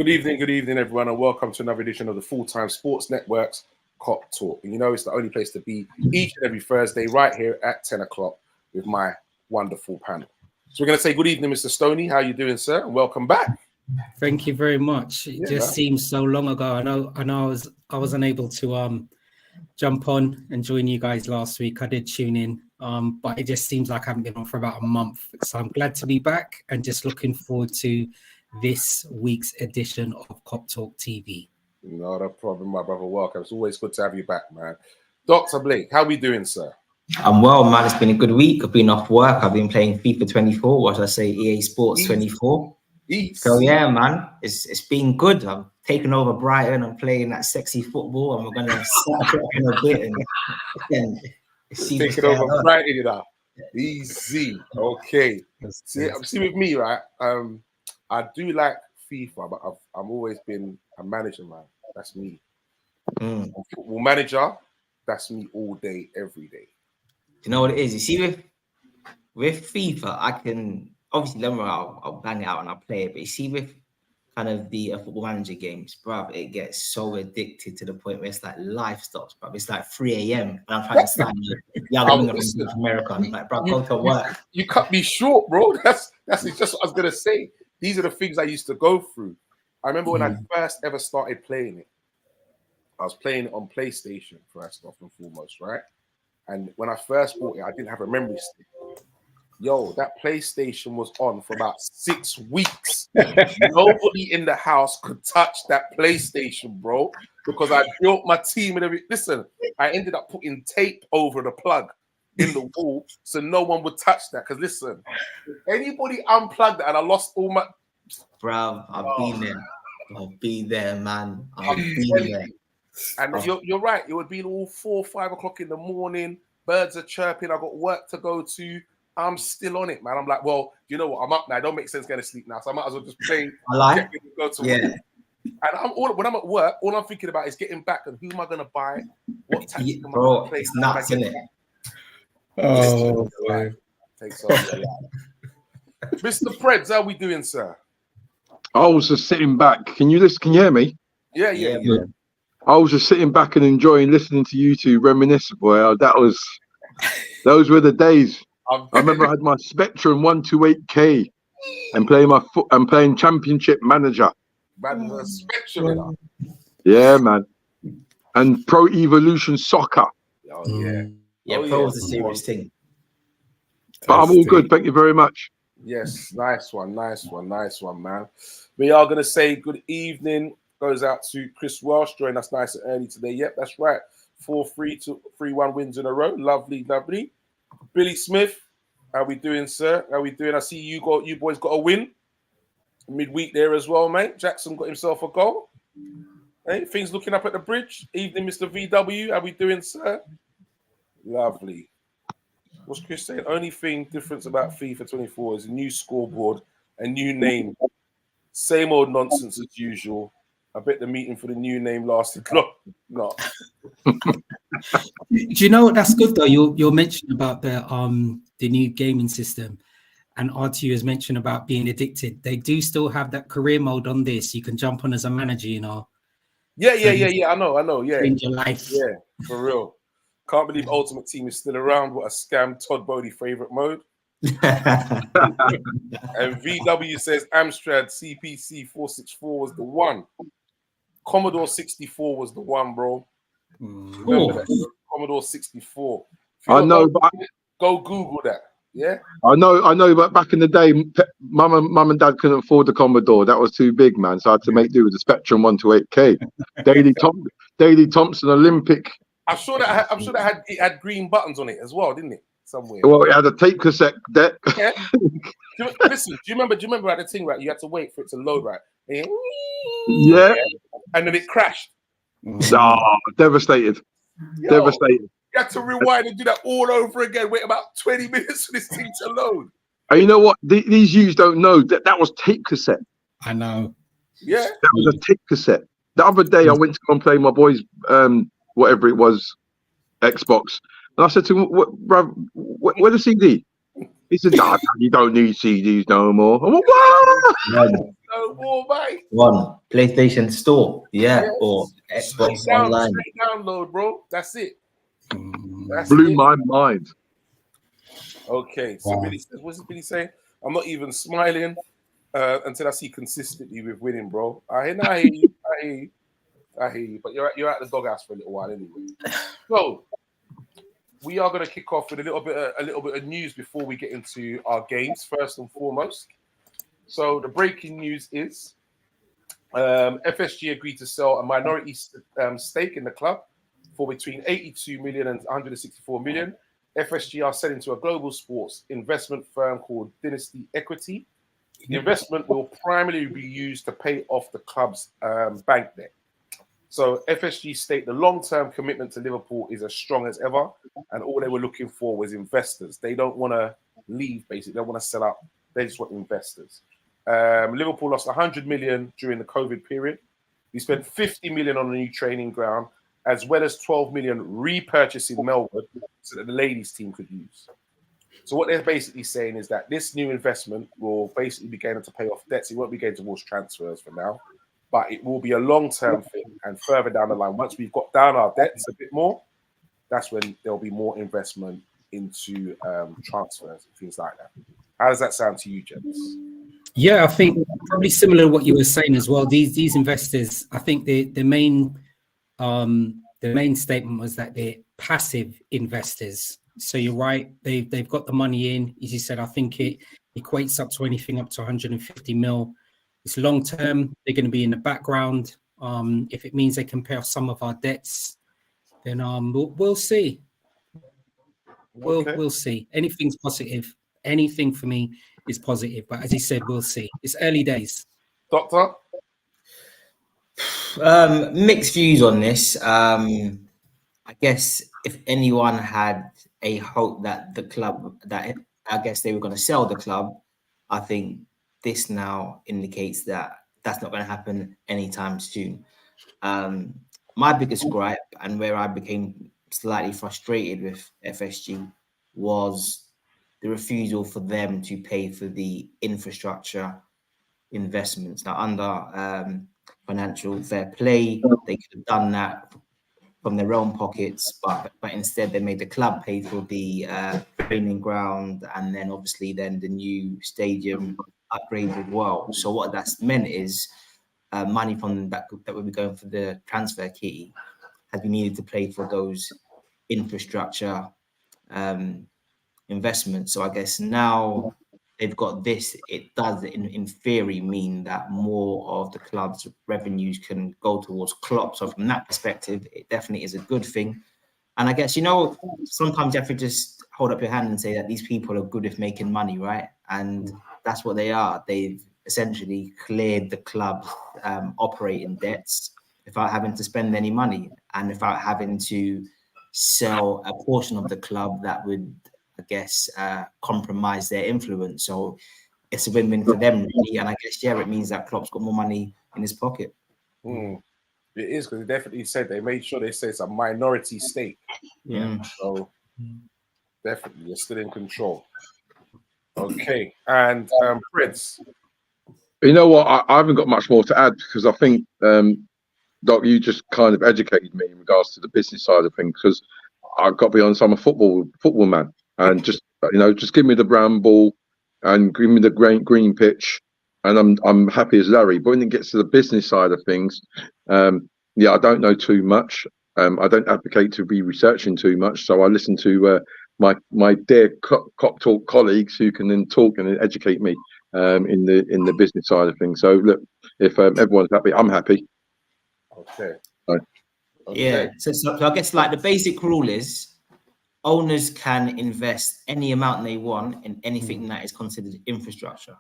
Good evening, everyone, and welcome to another edition of the Full-Time Sports Network's Cop Talk. And you know, it's the only place to be each and every Thursday right here at 10 o'clock with my wonderful panel. So we're going to say good evening, Mr. Stoney. How are you doing, sir? And welcome back. Thank you very much. It just seems so long ago. I know I was unable to jump on and join you guys last week. I did tune in, but it just seems like I haven't been on for about a month. So I'm glad to be back and just looking forward to this week's edition of Cop Talk TV. Not a problem, my brother. Welcome. It's always good to have you back, man. Dr. Blake, how are we doing, sir? I'm well, man. It's been a good week. I've been off work. I've been playing FIFA 24. What should I say? EA Sports 24. So yeah, man, it's been good. I'm taking over Brighton. I'm playing that sexy football, and we're gonna start in a bit and see taking over Brighton, you know. Easy. Okay. See with me, right? I do like FIFA, but I've always been a manager, man. That's me. Football manager, that's me all day, every day. You know what it is? You see, with FIFA, I can obviously I'll bang it out and I'll play it. But you see, with kind of the football manager games, bruv, it gets so addicted to the point where it's like life stops, bruv. It's like 3 a.m. and I'm trying to sign from America. I'm like, bruv, go to work. You cut me short, bro. That's just what I was gonna say. These are the things I used to go through. I remember when I first ever started playing it. I was playing it on PlayStation first off and foremost, right? And when I first bought it, I didn't have a memory stick. Yo, that PlayStation was on for about 6 weeks. Nobody in the house could touch that PlayStation, bro, because I built my team and everything. Listen, I ended up putting tape over the plug in the wall so no one would touch that. Because listen, anybody unplugged that and I lost all my... Bro, I've been there. I'll be there, man. I'll be there. And you're right. It would be all 4 or 5 o'clock in the morning. Birds are chirping. I got work to go to. I'm still on it, man. I'm like, well, you know what? I'm up now. It don't make sense going to sleep now. So I might as well just play. Go to work. And when I'm at work, all I'm thinking about is getting back and who am I going to buy? What tactic am I going to play? It's nuts, isn't it? Oh, boy. Takes over. Mr. Preds, how we doing, sir? I was just sitting back. Can you hear me? Yeah. I was just sitting back and enjoying listening to you two reminisce, boy. Those were the days. I remember I had my Spectrum 128K and playing Championship Manager. Spectrum. Yeah, man. And Pro Evolution Soccer. Oh yeah. Pro was a serious thing. But I'm all good. Thank you very much. Yes, nice one, man. We are going to say good evening. Goes out to Chris Welsh, joining us nice and early today. Yep, that's right. 4-3 to 3-1 wins in a row. Lovely. Billy Smith, how we doing, sir? How we doing? I see you boys got a win midweek there as well, mate. Jackson got himself a goal. Hey, things looking up at the bridge. Evening, Mr. VW. How we doing, sir? Lovely. What's Chris saying? Only thing difference about FIFA 24 is a new scoreboard, a new name. Same old nonsense as usual. I bet the meeting for the new name lasted long. No. Do you know what? That's good though. You're mentioning about the new gaming system, and R2 has mentioned about being addicted. They do still have that career mode on this. You can jump on as a manager, you know. Yeah. I know. Yeah. Change your life. Yeah, for real. Can't believe Ultimate Team is still around. What a scam. Todd Bodie favorite mode. And VW says Amstrad CPC 464 was the one. Commodore 64 was the one, bro. Remember that? Commodore 64. I know, but go Google that. Yeah. I know, but back in the day, mum and dad couldn't afford the Commodore. That was too big, man. So I had to make do with the Spectrum 128K. Daley Thompson Olympic. I'm sure that it had green buttons on it as well, didn't it? Somewhere. Well, it had a tape cassette deck. Yeah. Listen, do you remember at the thing, right? You had to wait for it to load, right? Yeah. And then it crashed. Devastated. Devastated. You had to rewind and do that all over again. Wait about 20 minutes for this thing to load. And you know what? These youths don't know that was tape cassette. I know. Yeah. That was a tape cassette. The other day, I went to go and play my boys, whatever it was, Xbox. And I said to him, where's the CD? He said, you don't need CDs no more. I'm like, what? No more, mate. One PlayStation Store, Yes. or Xbox Online. Straight download, bro. That's it. That's Blew it. my mind. Okay, so Billy says, what's Billy saying? I'm not even smiling until I see consistently with winning, bro. I hear you. But you're at the doghouse for a little while anyway. So we are going to kick off with a little bit of news before we get into our games. First and foremost, so the breaking news is FSG agreed to sell a minority stake in the club for between 82 million and 164 million. FSG are selling to a global sports investment firm called Dynasty Equity. The investment will primarily be used to pay off the club's bank debt. So FSG state the long-term commitment to Liverpool is as strong as ever, and all they were looking for was investors. They don't want to leave, basically. They don't want to sell out. They just want investors. Liverpool lost 100 million during the COVID period. We spent 50 million on a new training ground, as well as 12 million repurchasing Melwood so that the ladies team could use. So what they're basically saying is that this new investment will basically be going to pay off debts. It won't be going towards transfers for now, but it will be a long-term thing. And further down the line, once we've got down our debts a bit more, that's when there'll be more investment into transfers and things like that. How does that sound to you, gents? Yeah, I think probably similar to what you were saying as well. These investors, I think the main statement was that they're passive investors. So you're right, they've got the money in. As you said, I think it equates up to anything up to 150 mil. It's long term. They're going to be in the background. If it means they can pay off some of our debts, then we'll see. We'll see. Anything's positive. Anything for me is positive. But as he said, we'll see. It's early days. Doctor? Mixed views on this. I guess if anyone had a hope that the club, that I guess they were going to sell the club, I think this now indicates that that's not going to happen anytime soon. My biggest gripe, and where I became slightly frustrated with FSG, was the refusal for them to pay for the infrastructure investments. Now, under financial fair play, they could have done that from their own pockets, but instead they made the club pay for the training ground, and then obviously then the new stadium upgrade as well. So what that's meant is money from that would be going for the transfer kitty has been needed to pay for those infrastructure investments. So I guess now they've got this, it does in theory mean that more of the club's revenues can go towards Klopp. So from that perspective, it definitely is a good thing. And I guess, sometimes you have to just hold up your hand and say that these people are good at making money, right? And that's what they are. They've essentially cleared the club operating debts without having to spend any money and without having to sell a portion of the club that would, I guess, compromise their influence. So it's a win-win for them, really. And I guess, it means that Klopp's got more money in his pocket. It is, because they definitely said they made sure they say it's a minority stake. Yeah. So definitely, you're still in control. Okay. And Prince. You know what? I haven't got much more to add, because I think, Doc, you just kind of educated me in regards to the business side of things, because I've got to be honest, I'm a football man. And just give me the brown ball and give me the green pitch, and I'm happy as Larry. But when it gets to the business side of things, I don't know too much. I don't advocate to be researching too much, so I listen to my dear Cop Talk colleagues who can then talk and educate me in the business side of things. So look, if everyone's happy, I'm happy. Okay. Yeah. So I guess like the basic rule is, owners can invest any amount they want in anything that is considered infrastructure.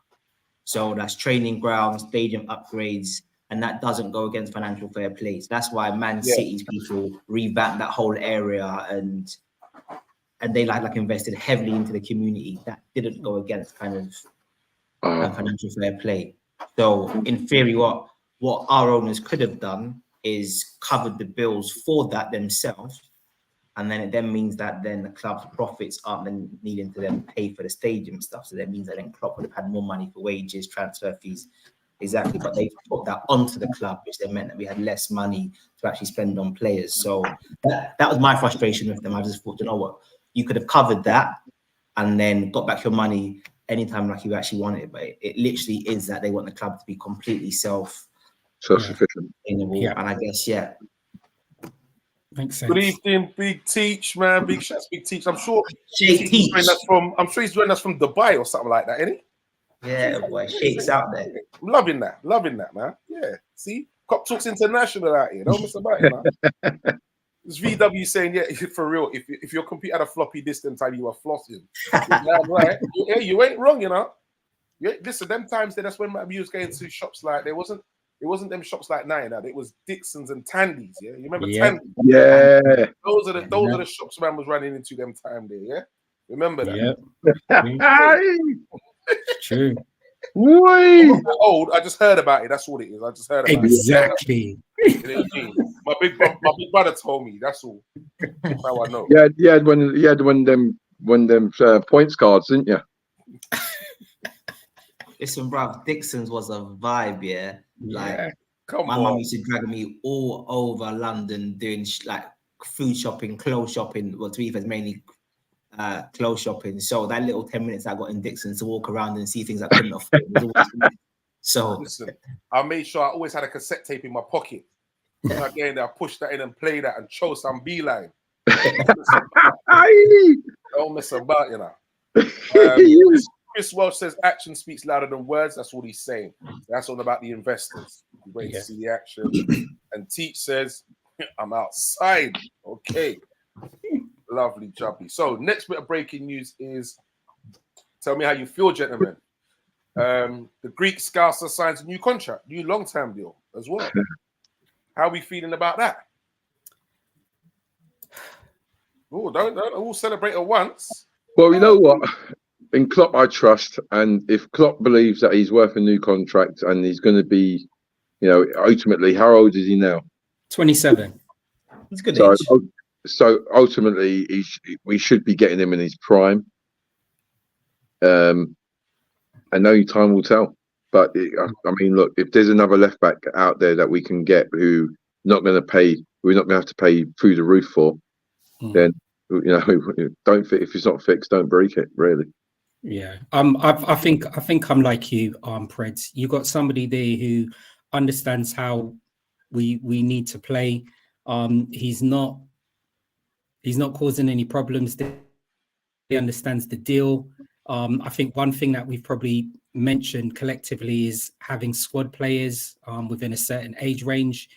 So that's training grounds, stadium upgrades, and that doesn't go against financial fair play. So that's why Man City's people revamped that whole area and they like invested heavily into the community. That didn't go against kind of financial fair play. So in theory, what our owners could have done is covered the bills for that themselves, And then it then means that then the club's profits aren't then needing to then pay for the stadium stuff. So that means that then Klopp would have had more money for wages, transfer fees. Exactly. But they put that onto the club, which then meant that we had less money to actually spend on players. So that was my frustration with them. I just thought, you know what, you could have covered that and then got back your money anytime like you actually wanted. But it literally is that they want the club to be completely self-sufficient. Yeah. And I guess, Makes sense. Good evening, Big Teach, man. Big shots, Big Teach. I'm sure Sheikh he's joining us from Dubai or something like that, isn't he? Yeah, boy, Sheikh's out there. Loving that, man. Yeah. See, KopTalkers International out here. Don't miss about it, man. It's VW saying, yeah, for real. If your computer had a floppy distant time, you were flossing. Yeah, right. Yeah, you ain't wrong, you know. Yeah, listen, them times that's when we was going to shops like it wasn't them shops like now. It was Dixon's and Tandy's. Yeah, you remember Tandy? Yeah. Those are the shops man was running into them time there. Yeah, remember that? Yeah. True. Wait. I'm not old. I just heard about it. That's what it is. I just heard about it. Exactly. My big brother told me. That's all. That's how I know. Yeah, you had one of them points cards, didn't you? Listen, bruv, Dixon's was a vibe, yeah. Like, my mum used to drag me all over London doing like food shopping, clothes shopping. Well, to be fair, it's mainly clothes shopping. So that little 10 minutes I got in Dixon's to walk around and see things I couldn't afford. So listen, I made sure I always had a cassette tape in my pocket. Again, I pushed that in and played that and chose some beeline. Don't mess about, you know. Chris Welsh says action speaks louder than words. That's what he's saying. That's all about the investors. Wait to see the action. And Teach says, I'm outside. Okay. Lovely, jubbly. So next bit of breaking news is, tell me how you feel, gentlemen. The Greek Scouser signs a new contract, new long-term deal as well. How are we feeling about that? Oh, don't all celebrate at once. Well, you know what? In Klopp, I trust, and if Klopp believes that he's worth a new contract and he's going to be, you know, ultimately, how old is he now? 27. He's good age. So ultimately, we should be getting him in his prime. And only time will tell. But I mean, look, if there's another left back out there that we can get who we're not going to have to pay through the roof for, then you know, if it's not fixed, don't break it. Really. Yeah. I think I'm like you, Preds. You got somebody there who understands how we need to play. He's not causing any problems. He understands the deal. I think one thing that we've probably mentioned collectively is having squad players within a certain age range.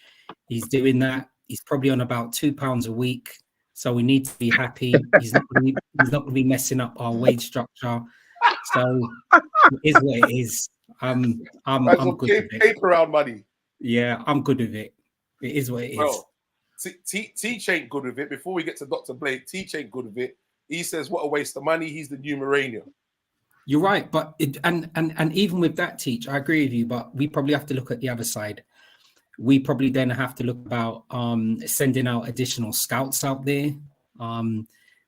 He's doing that. He's probably on about £2 a week. So we need to be happy. He's not going to be messing up our wage structure. So it is what it is. I'm good with it. Paper round money. Yeah, I'm good with it. It is what it is. Teach ain't good with it. Before we get to Dr. Blake, Teach ain't good with it. He says, what a waste of money. He's the new Mourinho. You're right. But and even with that, Teach, I agree with you. But we probably have to look at the other side. We probably then have to look about sending out additional scouts out there.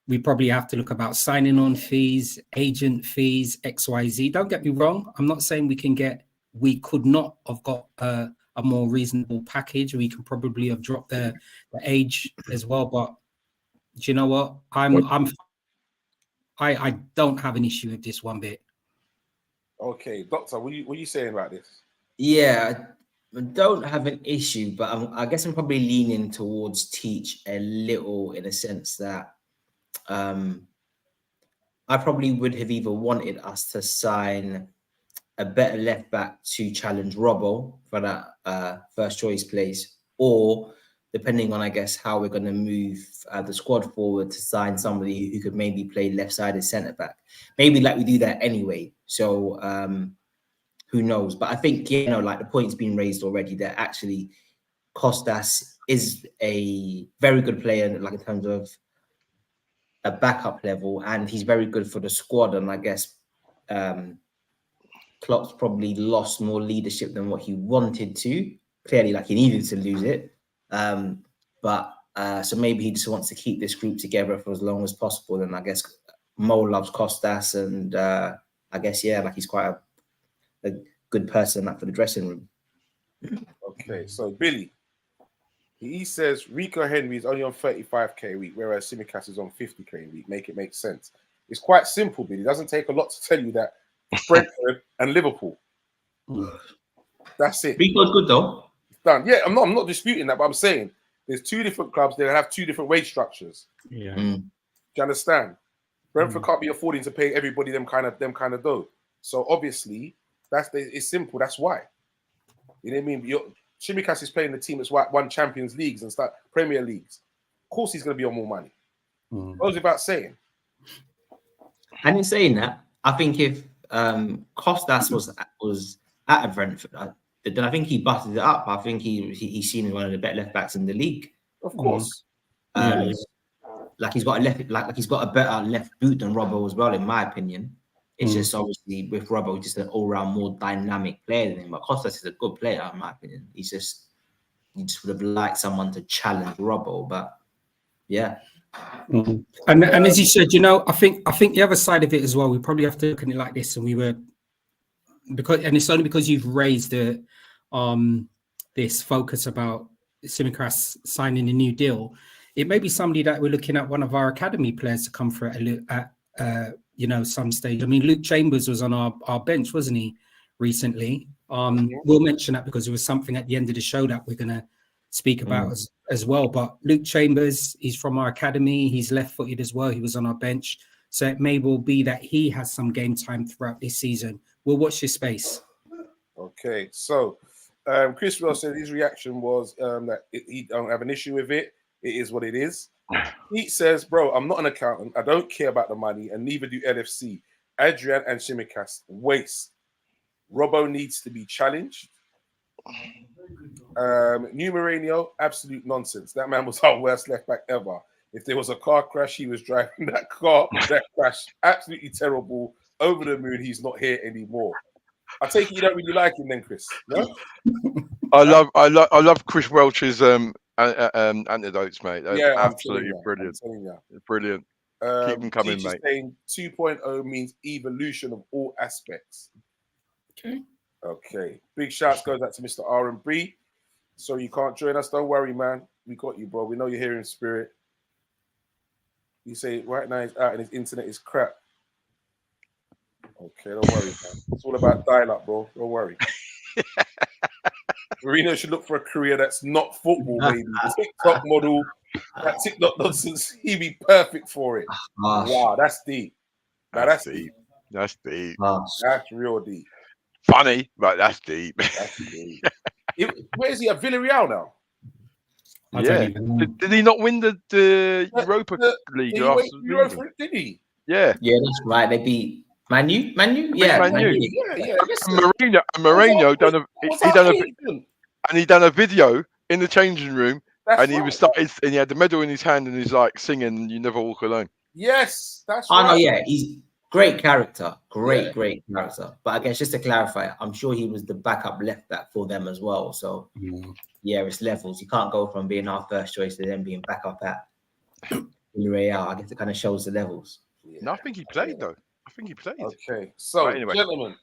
We probably have to look about signing on fees, agent fees, XYZ. Don't get me wrong. I'm not saying we could not have got a more reasonable package. We could probably have dropped the age as well. But do you know what? I don't have an issue with this one bit. Okay, Doctor, what are you saying about this? Yeah, I don't have an issue, but I guess I'm probably leaning towards Teach a little in a sense that I probably would have either wanted us to sign a better left back to challenge Robbo for that first choice place, or depending on, I guess, how we're going to move the squad forward to sign somebody who could maybe play left-sided centre-back. Maybe like we do that anyway. So who knows? But I think, you know, like the point's been raised already that actually Kostas is a very good player, like in terms of a backup level, and he's very good for the squad. And I guess Klopp's probably lost more leadership than what he wanted to. Clearly, like he needed to lose it. But So maybe he just wants to keep this group together for as long as possible. And I guess Mo loves Costas, and I guess like he's quite a good person for the dressing room. Okay, so Billy, he says Rico Henry is only on 35k a week, whereas Tsimikas is on 50k a week. Make it make sense. It's quite simple, Billy. It doesn't take a lot to tell you that Brentford and Liverpool. That's it. Rico's good though. It's done. Yeah, I'm not disputing that, but I'm saying there's two different clubs. They have two different wage structures. Yeah. Do you understand? Brentford can't be affording to pay everybody them kind of dough. So obviously, it's simple. That's why. You know what I mean? Tsimikas is playing the team that's won Champions Leagues and Premier Leagues. Of course, he's going to be on more money. Goes without saying. And in saying that, I think if Costas was at Brentford, then I think he busted it up. I think he's seen as one of the better left backs in the league. Of course. Like he's got a better left boot than Robbo as well, in my opinion. It's just obviously with Robbo, just an all-round more dynamic player than him. But Costas is a good player, in my opinion. You just would have liked someone to challenge Robbo, but yeah. And as you said, I think the other side of it as well, we probably have to look at it like this, and it's only because you've raised this focus about Tsimikas signing a new deal. It may be somebody that we're looking at, one of our academy players, to come for at some stage. I mean, Luke Chambers was on our bench, wasn't he, recently? We'll mention that because it was something at the end of the show that we're going to speak about as well. But Luke Chambers, he's from our academy. He's left-footed as well. He was on our bench. So it may well be that he has some game time throughout this season. We'll watch this space. Okay, so Chris Wells said his reaction was that he don't have an issue with it. It is what it is. He says, bro, I'm not an accountant. I don't care about the money, and neither do LFC. Adrian and Tsimikas waste. Robbo needs to be challenged. New Mourinho, absolute nonsense. That man was our worst left back ever. If there was a car crash, he was driving that car. That crash, absolutely terrible. Over the moon, he's not here anymore. I take it you don't really like him then, Chris. No? I love Chris Welch's anecdotes, mate. They're absolutely brilliant. Brilliant. Keep them coming, mate. Saying 2.0 means evolution of all aspects. Okay. Big shouts goes out to Mr. R&B. Sorry you can't join us. Don't worry, man. We got you, bro. We know you're here in spirit. You say right now he's out and his internet is crap. Okay, don't worry, man. It's all about dial-up, bro. Don't worry. Mourinho should look for a career that's not football, baby. TikTok model, that TikTok nonsense, he'd be perfect for it. Wow, that's deep. Now, that's deep. That's deep. That's real deep. Funny, but that's deep. That's deep. Where is he at? Villarreal now? Did he not win the Europa League? Did he? Yeah, that's right. They beat Manu? Yeah. Manu. Yeah. Mourinho done a video in the changing room. That's and he had the medal in his hand and he's like singing "You Never Walk Alone." Yes, that's right. Oh no, yeah, he's great character. Great character. But I guess just to clarify, I'm sure he was the backup left back for them as well. So it's levels. You can't go from being our first choice to then being backup at Villarreal. I guess it kind of shows the levels. Yeah. No, I think he played though. Okay, so anyway, gentlemen,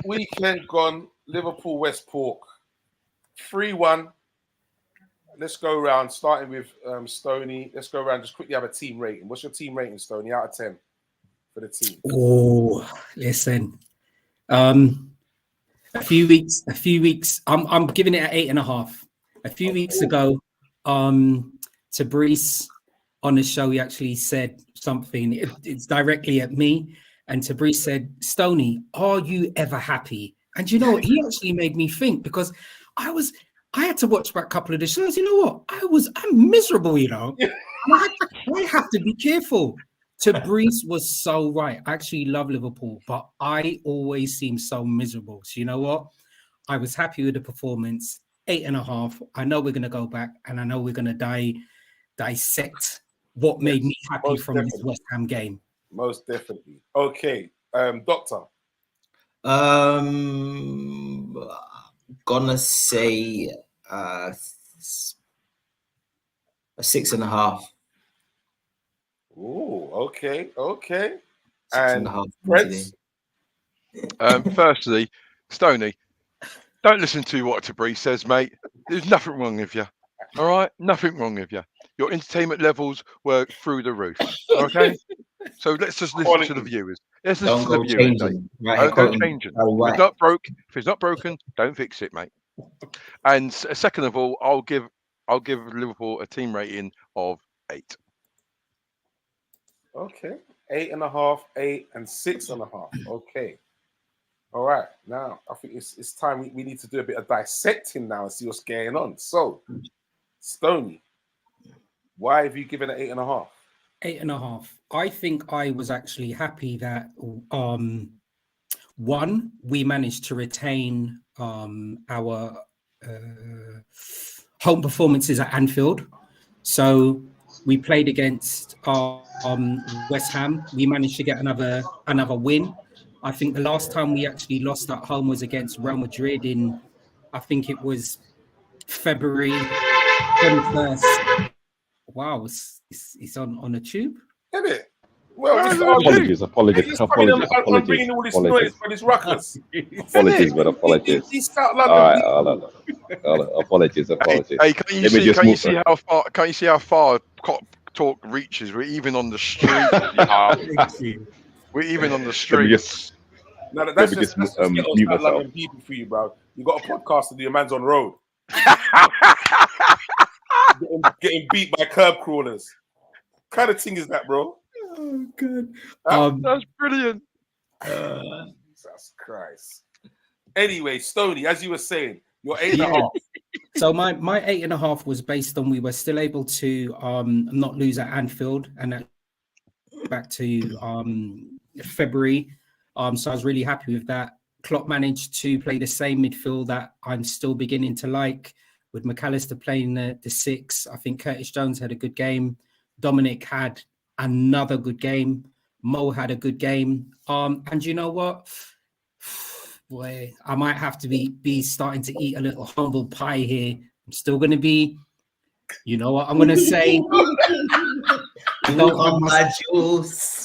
weekend gone. Liverpool West Pork 3-1. Let's go around, starting with Stoney. Let's go around, just quickly have a team rating. What's your team rating, Stoney, out of 10 for the team? Oh, listen. A few weeks. I'm giving it an 8.5. A few weeks ago, Tabrice on the show, he actually said something. It's directly at me, and Tabrice said, "Stoney, are you ever happy?" And you know what? He actually made me think, because I had to watch back a couple of the shows. You know what? I'm miserable, you know. I have to be careful. Tabrice was so right. I actually love Liverpool, but I always seem so miserable. So you know what? I was happy with the performance. 8.5. I know we're going to go back, and I know we're going to dissect what made me happy from this West Ham game. Most definitely. Okay, Doctor. Gonna say a 6.5. Oh, okay. 6.5 Reds? Firstly, Stoney, don't listen to what Tabri says, mate. There's nothing wrong with you. All right? Nothing wrong with you. Your entertainment levels were through the roof. Okay? So let's just listen to the viewers. Let's listen to the viewers, Dave. Don't change it. If it's not broken, don't fix it, mate. And second of all, I'll give Liverpool a team rating of 8. Okay. 8.5, 8, and 6.5. Okay. All right. Now I think it's time we need to do a bit of dissecting now and see what's going on. So, Stoney, why have you given it 8.5? 8.5. I think I was actually happy that one, we managed to retain our home performances at Anfield. So we played against West Ham. We managed to get another win. I think the last time we actually lost at home was against Real Madrid in, I think it was February 21st. Wow, it's on a tube. Isn't it? Well, apologies. I'm bringing all this noise for this ruckus. Apologies. He's South London. All right. Apologies. Hey, can't you see how far Talk reaches? We're even on the street. We're even on the streets. No, that's just London people for you, bro. You got a podcast and your man's on road. getting beat by curb crawlers. What kind of thing is that, bro? Oh, good. That's brilliant. Jesus Christ. Anyway, Stoney, as you were saying, you're 8.5. So my 8.5 was based on we were still able to not lose at Anfield, and that back to February. So I was really happy with that. Klopp managed to play the same midfield that I'm still beginning to like, with McAllister playing the 6. I think Curtis Jones had a good game. Dominic had another good game. Mo had a good game. And you know what? Boy, I might have to be starting to eat a little humble pie here. I'm still going to be, you know what I'm going to say?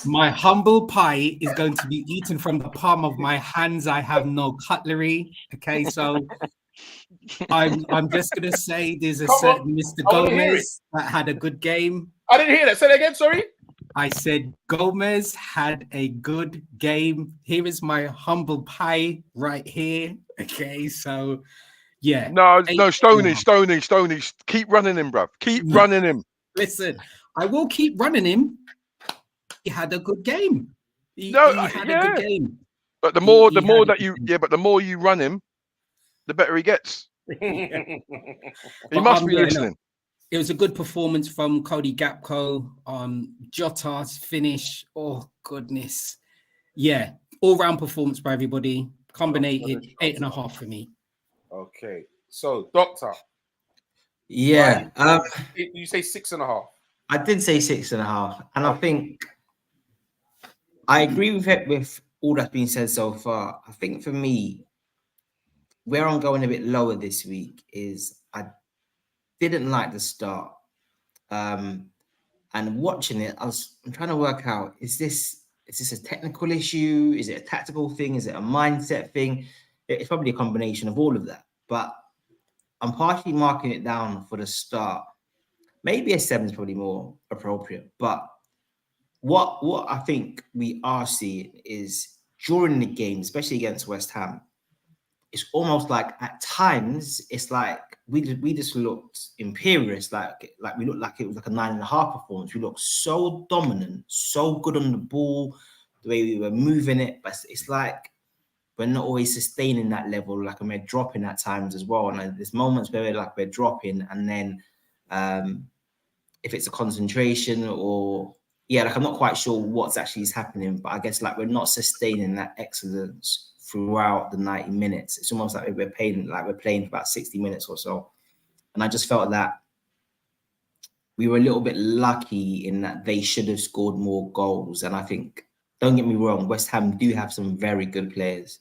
My humble pie is going to be eaten from the palm of my hands. I have no cutlery. Okay, so I'm just going to say there's a certain Mr. Gomez that had a good game. I didn't hear that. Say that again, sorry. I said Gomez had a good game. Here is my humble pie right here. Okay, so yeah. No, Stoney. Keep running him, bruv. Keep running him. Listen, I will keep running him. He had a good game. He had a good game. But the more you run him, the better he gets. He must be listening. It was a good performance from Cody Gakpo. Jota's finish. Oh, goodness. Yeah. All-round performance by everybody. Combinated 8.5 for me. Okay. So, Doctor. Yeah. You say 6.5. I did say 6.5. And I think I agree with it with all that's been said so far. I think for me, where I'm going a bit lower this week is I didn't like the start. And watching it, I'm trying to work out, is this a technical issue? Is it a tactical thing? Is it a mindset thing? It's probably a combination of all of that. But I'm partially marking it down for the start. Maybe a 7 is probably more appropriate. But what I think we are seeing is during the game, especially against West Ham, it's almost like at times it's like we just looked imperious, like we looked like it was like a 9.5 performance. We looked so dominant, so good on the ball, the way we were moving it, but it's like we're not always sustaining that level, like, and we're dropping at times as well. And there's moments where we're dropping, and then if it's a concentration or like I'm not quite sure what's actually happening, but I guess like we're not sustaining that excellence throughout the 90 minutes. It's almost like we're playing for about 60 minutes or so. And I just felt that we were a little bit lucky in that they should have scored more goals. And I think, don't get me wrong, West Ham do have some very good players.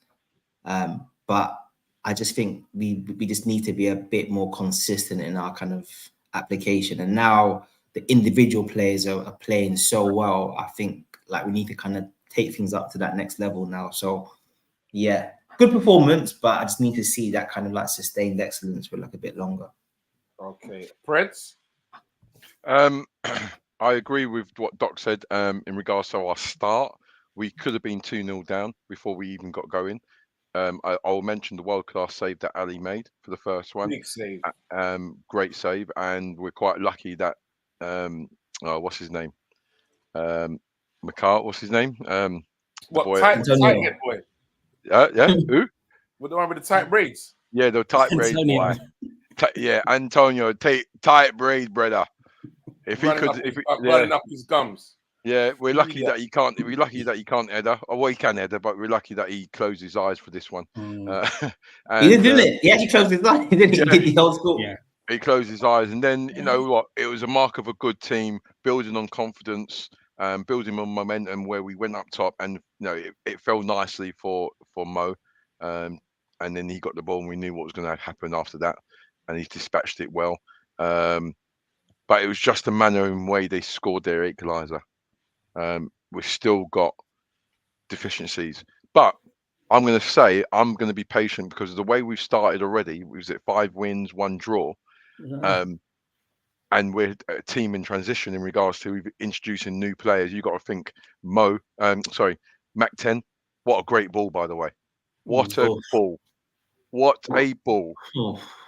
But I just think we just need to be a bit more consistent in our kind of application. And now the individual players are playing so well. I think like we need to kind of take things up to that next level now. So yeah, good performance, but I just need to see that kind of like sustained excellence for like a bit longer. Okay, Prince. I agree with what Doc said in regards to our start. We could have been 2-0 down before we even got going. I'll mention the world-class save that Ali made for the first one. Big save. Great save, and we're quite lucky that what's his name? McCart, what's his name? What, boy, tight head boy? Yeah, who? With the one with the tight braids? Yeah, the tight braid boy. Yeah, Antonio, tight braid, brother. If he could, running up his gums. Yeah, we're lucky that he can't. We're lucky that he can't header. Oh, well, he can header, but we're lucky that he closed his eyes for this one. And, he didn't do it. He actually closed his eyes. He did the old school. Yeah, he closed his eyes, and then you know what? It was a mark of a good team, building on confidence, building on momentum. Where we went up top, and you know it fell nicely for Mo, and then he got the ball, and we knew what was going to happen after that, and he dispatched it well. But it was just the manner and way they scored their equaliser. We've still got deficiencies, but I'm going to say I'm going to be patient because of the way we've started already. Was it 5 wins, 1 draw? And we're a team in transition in regards to introducing new players. You got to think Mac 10. What a great ball, by the way. What a ball. What a ball.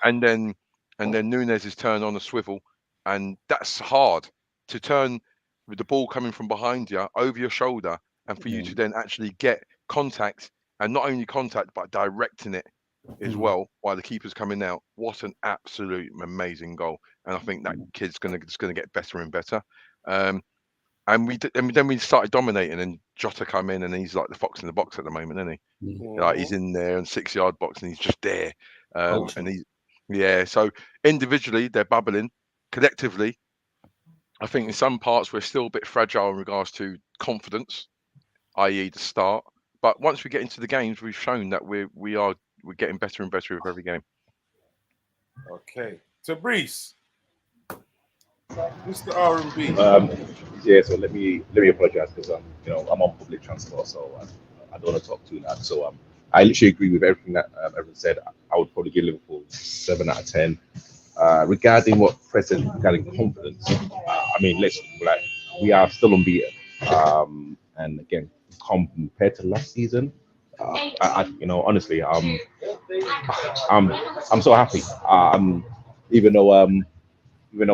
And then Nunes is turned on a swivel, and that's hard to turn with the ball coming from behind you over your shoulder, and for you to then actually get contact, and not only contact but directing it as well while the keeper's coming out. What an absolute amazing goal! And I think that kid's going to get better and better. And then we started dominating, and Jota come in, and he's like the fox in the box at the moment, isn't he? Like he's in there in 6-yard box, and he's just there. So individually they're bubbling. Collectively, I think in some parts we're still a bit fragile in regards to confidence, i.e. the start. But once we get into the games, we've shown that we're getting better and better with every game. Okay, Fabrice, Mr. R&B. So let me apologize because I'm on public transport, so I don't want to talk too loud. So I literally agree with everything that everyone said. I would probably give Liverpool 7 out of 10. Regarding what Fred said regarding confidence, we are still unbeaten. And again, compared to last season, honestly, I'm so happy. Even though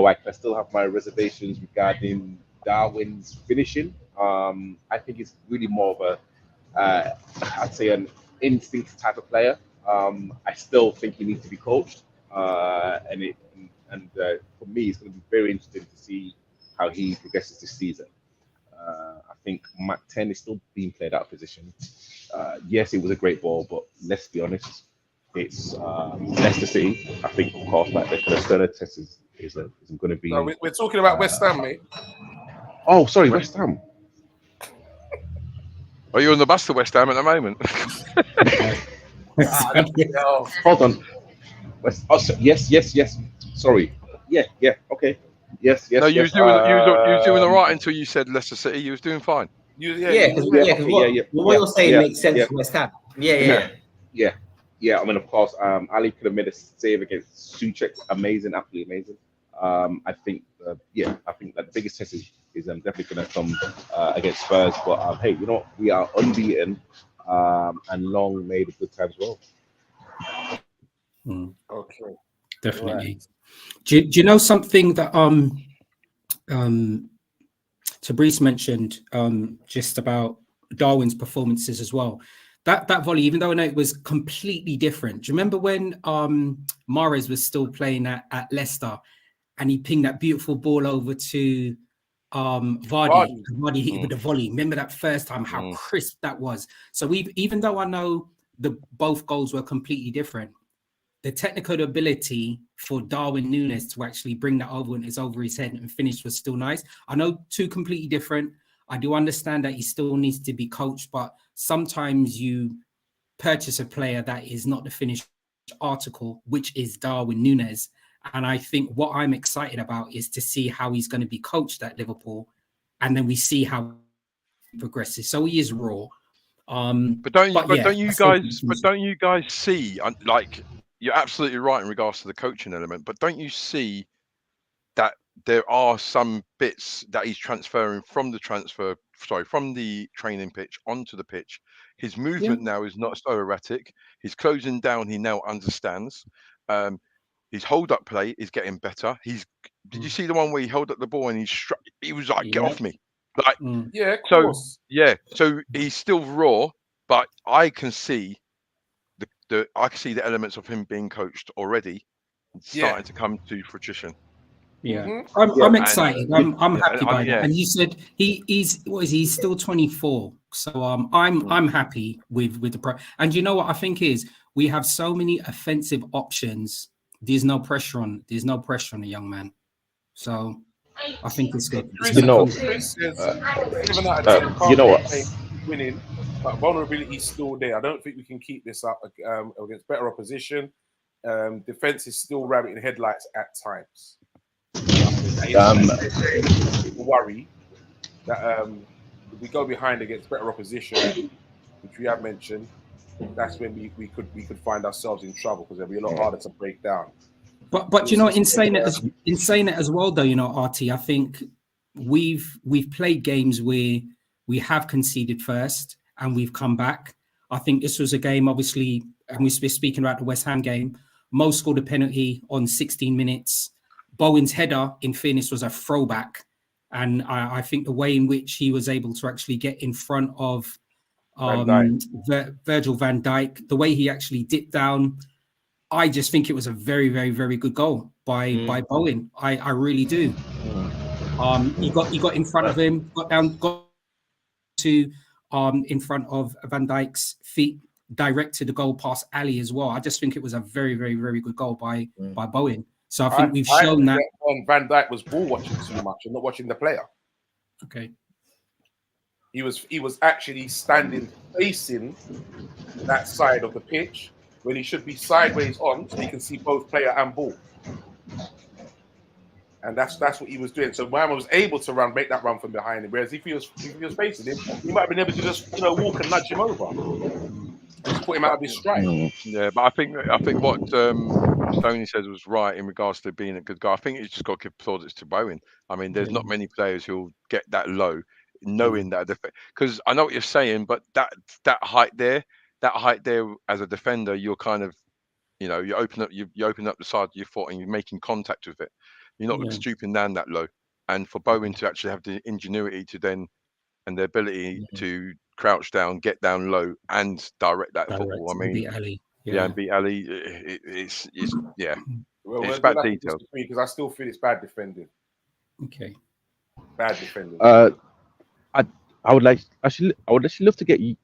I still have my reservations regarding Darwin's finishing, I think it's really more of I'd say an instinct type of player. I still think he needs to be coached. For me, it's going to be very interesting to see how he progresses this season. I think Mac 10 is still being played out of position. Yes, it was a great ball, but let's be honest, it's Leicester City. I think, of course, like the Leicester test isn't going to be. No, we're talking about West Ham, mate. Oh, sorry, West Ham. Are you on the bus to West Ham at the moment? Hold on. Yes. Sorry. Yeah. Okay. Yes. No, you was doing all right until you said Leicester City. You was doing fine. What you're saying makes sense for West Ham. Yeah. I mean, of course, Ali could have made a save against Souček. Amazing, absolutely amazing. I think that the biggest test is definitely going to come against Spurs. But hey, you know what? We are unbeaten, and long may the good times roll. Okay, definitely. Right. Do you know something that Fabrice mentioned just about Darwin's performances as well? That volley, even though I know it was completely different. Do you remember when Mahrez was still playing at Leicester, and he pinged that beautiful ball over to Vardy? Vardy hit it with the volley. Remember that first time, how crisp that was. So even though I know both goals were completely different, the technical ability for Darwin Núñez to actually bring that over when it's over his head and finish was still nice. I know 2 completely different. I do understand that he still needs to be coached, but sometimes you purchase a player that is not the finished article, which is Darwin Núñez, And I think what I'm excited about is to see how he's going to be coached at Liverpool, and then we see how he progresses. So he is raw. But don't you guys see, like, you're absolutely right in regards to the coaching element, but don't you see that there are some bits that he's transferring from the training pitch onto the pitch? His movement now is not so erratic. His closing down, he now understands. His hold-up play is getting better. Did you see the one where he held up the ball and he was like, "Get off me!" Like, yeah, of course. So he's still raw, but I can see the elements of him being coached already starting to come to fruition. Yeah, I'm excited. I'm happy by that. And you said he's he's still 24, so I'm happy with the pro. And you know what I think is, we have so many offensive options. There's no pressure on the young man, so I think it's good. Chris says 7 out of 10. You know what? Winning, but vulnerability is still there. I don't think we can keep this up against better opposition. Defense is still rabbit in headlights at times. Worry that if we go behind against better opposition, which we have mentioned, that's when we could find ourselves in trouble, because it'll be a lot harder to break down. But you know, in saying it as well, though, you know, RT, I think we've played games where we have conceded first and we've come back. I think this was a game, obviously, and we're speaking about the West Ham game. Mo scored a penalty on 16 minutes. Bowen's header, in fairness, was a throwback. And I think the way in which he was able to actually get in front of Virgil van Dijk, the way he actually dipped down, I just think it was a very, very, very good goal by Bowen. I really do. He got in front of him, got to in front of Van Dijk's feet, directed the goal past Ali as well. I just think it was a very, very, very good goal by Bowen. So I think we've shown that Van Dijk was ball watching too much and not watching the player. Okay. He was actually standing facing that side of the pitch when he should be sideways on, so he can see both player and ball. And that's what he was doing. So Mama was able to make that run from behind him. Whereas if he was facing him, he might have been able to just walk and nudge him over, and just put him out of his stride. Yeah, but I think what Tony says was right in regards to being a good guy. I think he's just got to give plaudits to Bowen. I mean, there's not many players who'll get that low, knowing that because I know what you're saying, but that height there as a defender, you're kind of, you open up the side of your foot and you're making contact with it. You're not stooping down that low. And for Bowen to actually have the ingenuity to then, and the ability to crouch down, get down low, and direct that football. I mean, beat Ali. And beat Ali. It's Well, it's bad details. Because I still feel it's bad defending. Okay. Bad defending. I would actually love to get you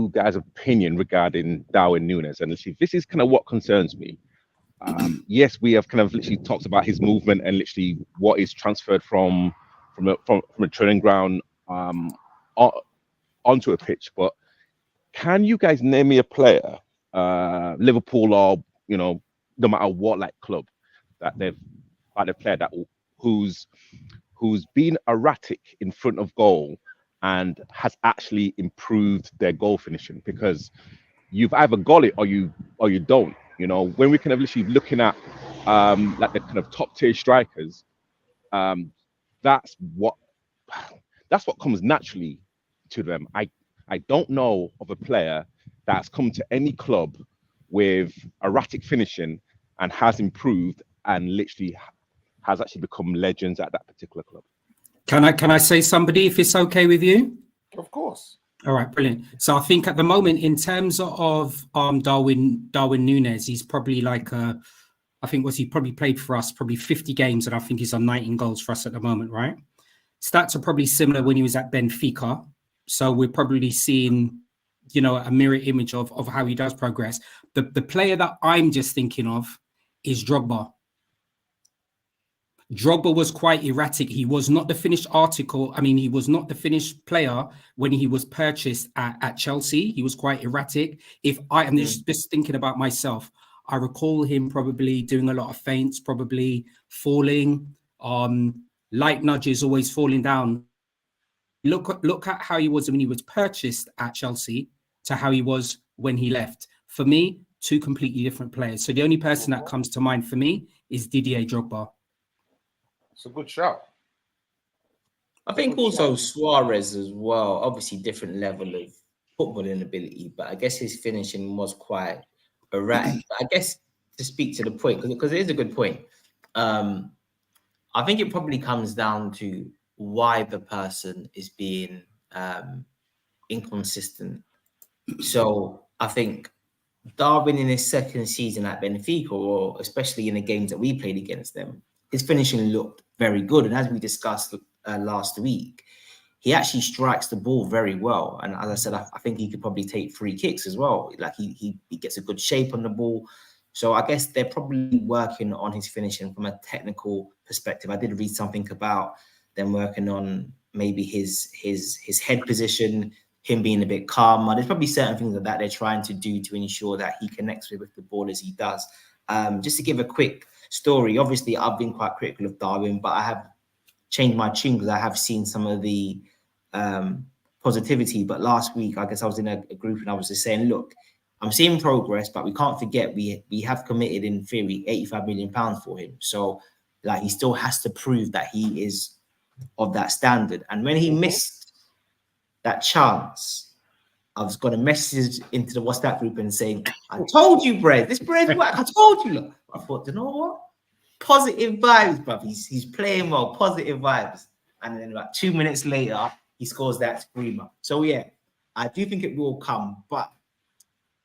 guys' opinion regarding Darwin Núñez, and this is kind of what concerns me. Yes, we have kind of literally talked about his movement and literally what is transferred from a training ground onto a pitch. But can you guys name me a player, Liverpool or no matter what club that they've played who's been erratic in front of goal and has actually improved their goal finishing? Because you've either got it or you don't. When we kind of literally looking at the kind of top tier strikers, that's what comes naturally to them. I don't know of a player that's come to any club with erratic finishing and has improved and literally has actually become legends at that particular club. Can I say somebody, if it's okay with you? Of course. All right, brilliant. So I think at the moment, in terms of Darwin Núñez, he's probably he probably played for us probably 50 games, and I think he's on 19 goals for us at the moment, right? Stats are probably similar when he was at Benfica. So we're probably seeing, a mirror image of how he does progress. The player that I'm just thinking of is Drogba. Drogba was quite erratic. He was not the finished article. I mean, he was not the finished player when he was purchased at Chelsea. He was quite erratic. If I am just thinking about myself, I recall him probably doing a lot of feints, probably falling, light nudges, always falling down. Look at how he was when he was purchased at Chelsea to how he was when he left. For me, two completely different players. So the only person that comes to mind for me is Didier Drogba. It's a good shout. I think also Suarez as well. Obviously, different level of footballing ability, but I guess his finishing was quite erratic. But I guess to speak to the point, because it is a good point, I think it probably comes down to why the person is being inconsistent. So I think Darwin in his second season at Benfica, or especially in the games that we played against them, his finishing looked very good. And as we discussed last week, he actually strikes the ball very well. And as I said, I think he could probably take free kicks as well. Like he gets a good shape on the ball. So I guess they're probably working on his finishing from a technical perspective. I did read something about them working on maybe his head position, him being a bit calmer. There's probably certain things like that they're trying to do to ensure that he connects with the ball as he does. Just to give a quick story, obviously I've been quite critical of Darwin, but I have changed my tune because I have seen some of the positivity. But last week, I guess I was in a group and I was just saying, look, I'm seeing progress, but we can't forget we have committed in theory £85 million for him. So like he still has to prove that he is of that standard. And when he missed that chance, I was going to message into the WhatsApp group and saying, I told you, Brad, this Brad's work. I told you. Look, I thought, you know what? Positive vibes, bruv. He's playing well, positive vibes. And then about 2 minutes later, he scores that screamer. So yeah, I do think it will come, but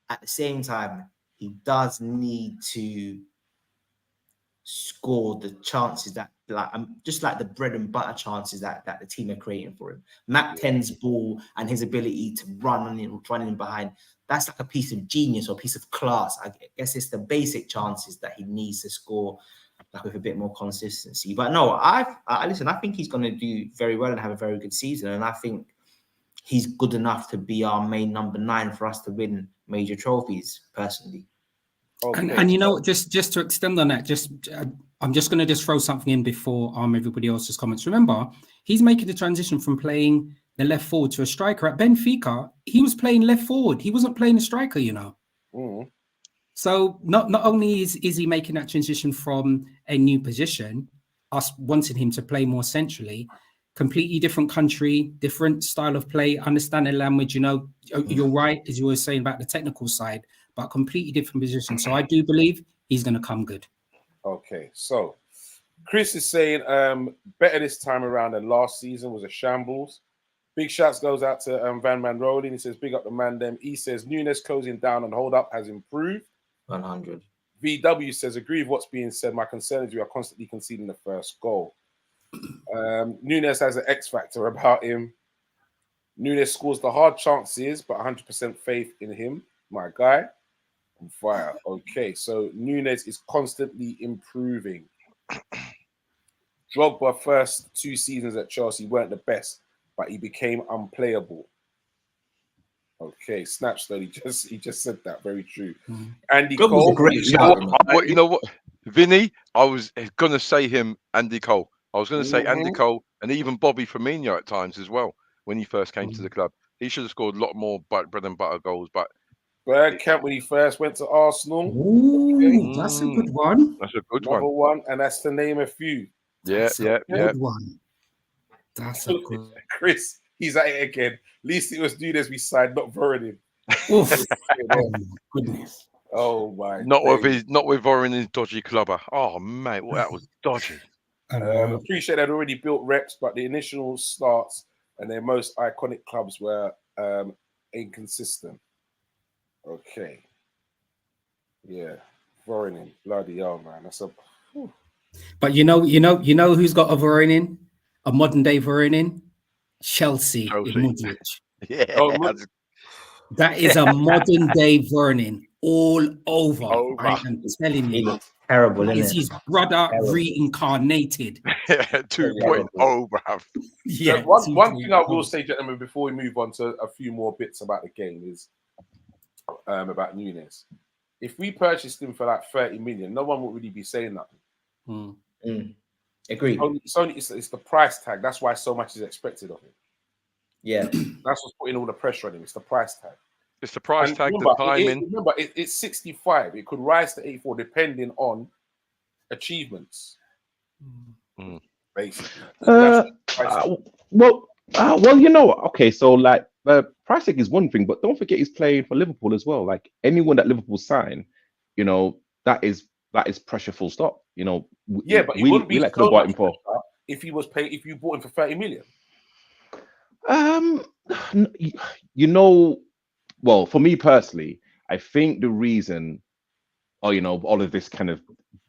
at the same time, he does need to score the chances that, like, just like the bread and butter chances that the team are creating for him. Mac 10's ball and his ability to running in behind, that's like a piece of genius or a piece of class. I guess it's the basic chances that he needs to score, like with a bit more consistency. But no, listen, I think he's going to do very well and have a very good season. And I think he's good enough to be our main number 9 for us to win major trophies, personally. Okay. And you know, just to extend on that, I'm just going to throw something in before everybody else's comments. Remember, he's making the transition from playing the left forward to a striker. At Benfica, he was playing left forward. He wasn't playing a striker, you know. So not only is he making that transition from a new position, us wanting him to play more centrally, completely different country, different style of play, understanding language, you know, you're right, as you were saying about the technical side, but completely different position. So I do believe he's going to come good. Okay, so Chris is saying better this time around than last season, was a shambles. Big shouts goes out to Van Man Rolling. He says, big up the man them. He says, Nunes closing down and hold up has improved. 100. VW says, agree with what's being said. My concern is we are constantly conceding the first goal. Nunes has an X factor about him. Nunes scores the hard chances, but 100% faith in him. My guy. On fire. Okay, so Nunes is constantly improving. Drogba first 2 seasons at Chelsea weren't the best, but he became unplayable. Okay, Snatch though, he just said that. Very true. Andy Cole, you know what, Vinny, I was gonna say him, Andy Cole. I was gonna say Andy Cole and even Bobby Firmino at times as well when he first came to the club. He should have scored a lot more bread and butter goals, but Bergkamp when he first went to Arsenal. Ooh, that's a good one. That's a good one, and that's to name a few. That's a good one. That's a good. Chris, he's at it again. At least it was Nunes we signed, not Voronin. Oh my goodness. Oh my. Not with Voronин's dodgy clubber. Oh mate, well, that was dodgy. Appreciate they'd already built reps, but the initial starts and their most iconic clubs were inconsistent. Okay. Yeah. Voronin. Bloody hell, man. That's a. Whew. But you know who's got a Voronin? A modern day Voronin? Chelsea. In Modric. Yeah. That is a modern day Voronin all over. I am telling you. Terrible, isn't it? Is his brother reincarnated? 2.0, bruv. Yeah. One thing I will say, gentlemen, before we move on to a few more bits about the game is about Nunes, if we purchased him for like 30 million, no one would really be saying nothing. Agreed. It's the price tag. That's why so much is expected of him. Yeah. That's what's putting all the pressure on him. It's the price tag. It's the price And tag, remember, the timing. It's 65. It could rise to 84 depending on achievements. Basically. Well, you know, okay, so like price tag is one thing, but don't forget he's playing for Liverpool as well. Like anyone that Liverpool sign, you know, that is pressure full stop. You know, but we like could have bought him for if you bought him for 30 million. You know, well, for me personally, I think the reason, or you know, all of this kind of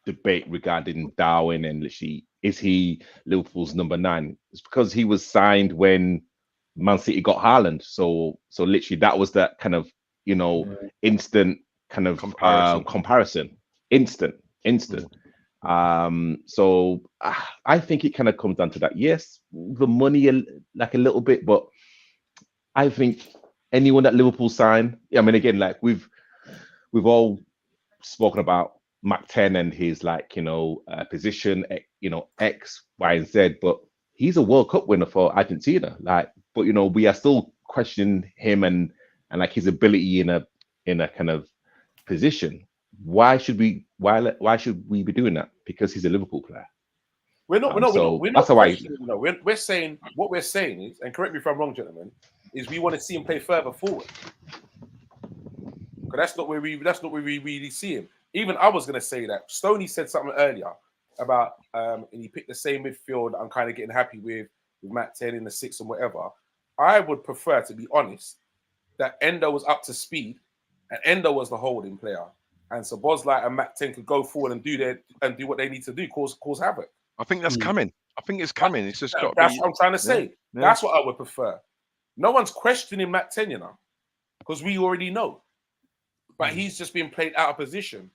debate regarding Darwin and literally is he Liverpool's number 9, it's because he was signed when Man City got Haaland. So literally that was that kind of, you know, instant kind of comparison. Instant. So I think it kind of comes down to that. Yes, the money like a little bit, but I think anyone that Liverpool sign, I mean, again, like we've all spoken about Mac 10 and his like, you know, position, you know, X, Y, and Z, but he's a World Cup winner for Argentina. Like, but you know, we are still questioning him and like his ability in a kind of position. Why should we be doing that? Because he's a Liverpool player. We're not questioning. No, we're saying what we're saying is, and correct me if I'm wrong, gentlemen, is we want to see him play further forward. Because that's not where we really see him. Even I was going to say that Stoney said something earlier about and he picked the same midfield. I'm kind of getting happy with Matt 10 in the 6 and whatever. I would prefer, to be honest, that Endo was up to speed and Endo was the holding player, and so Bozlight and Matt 10 could go forward and do what they need to do, cause havoc. I think that's coming. I think it's coming. It's just that's what I'm trying to say. Yeah. That's what I would prefer. No one's questioning Matt 10, you know, because we already know. But he's just being played out of position.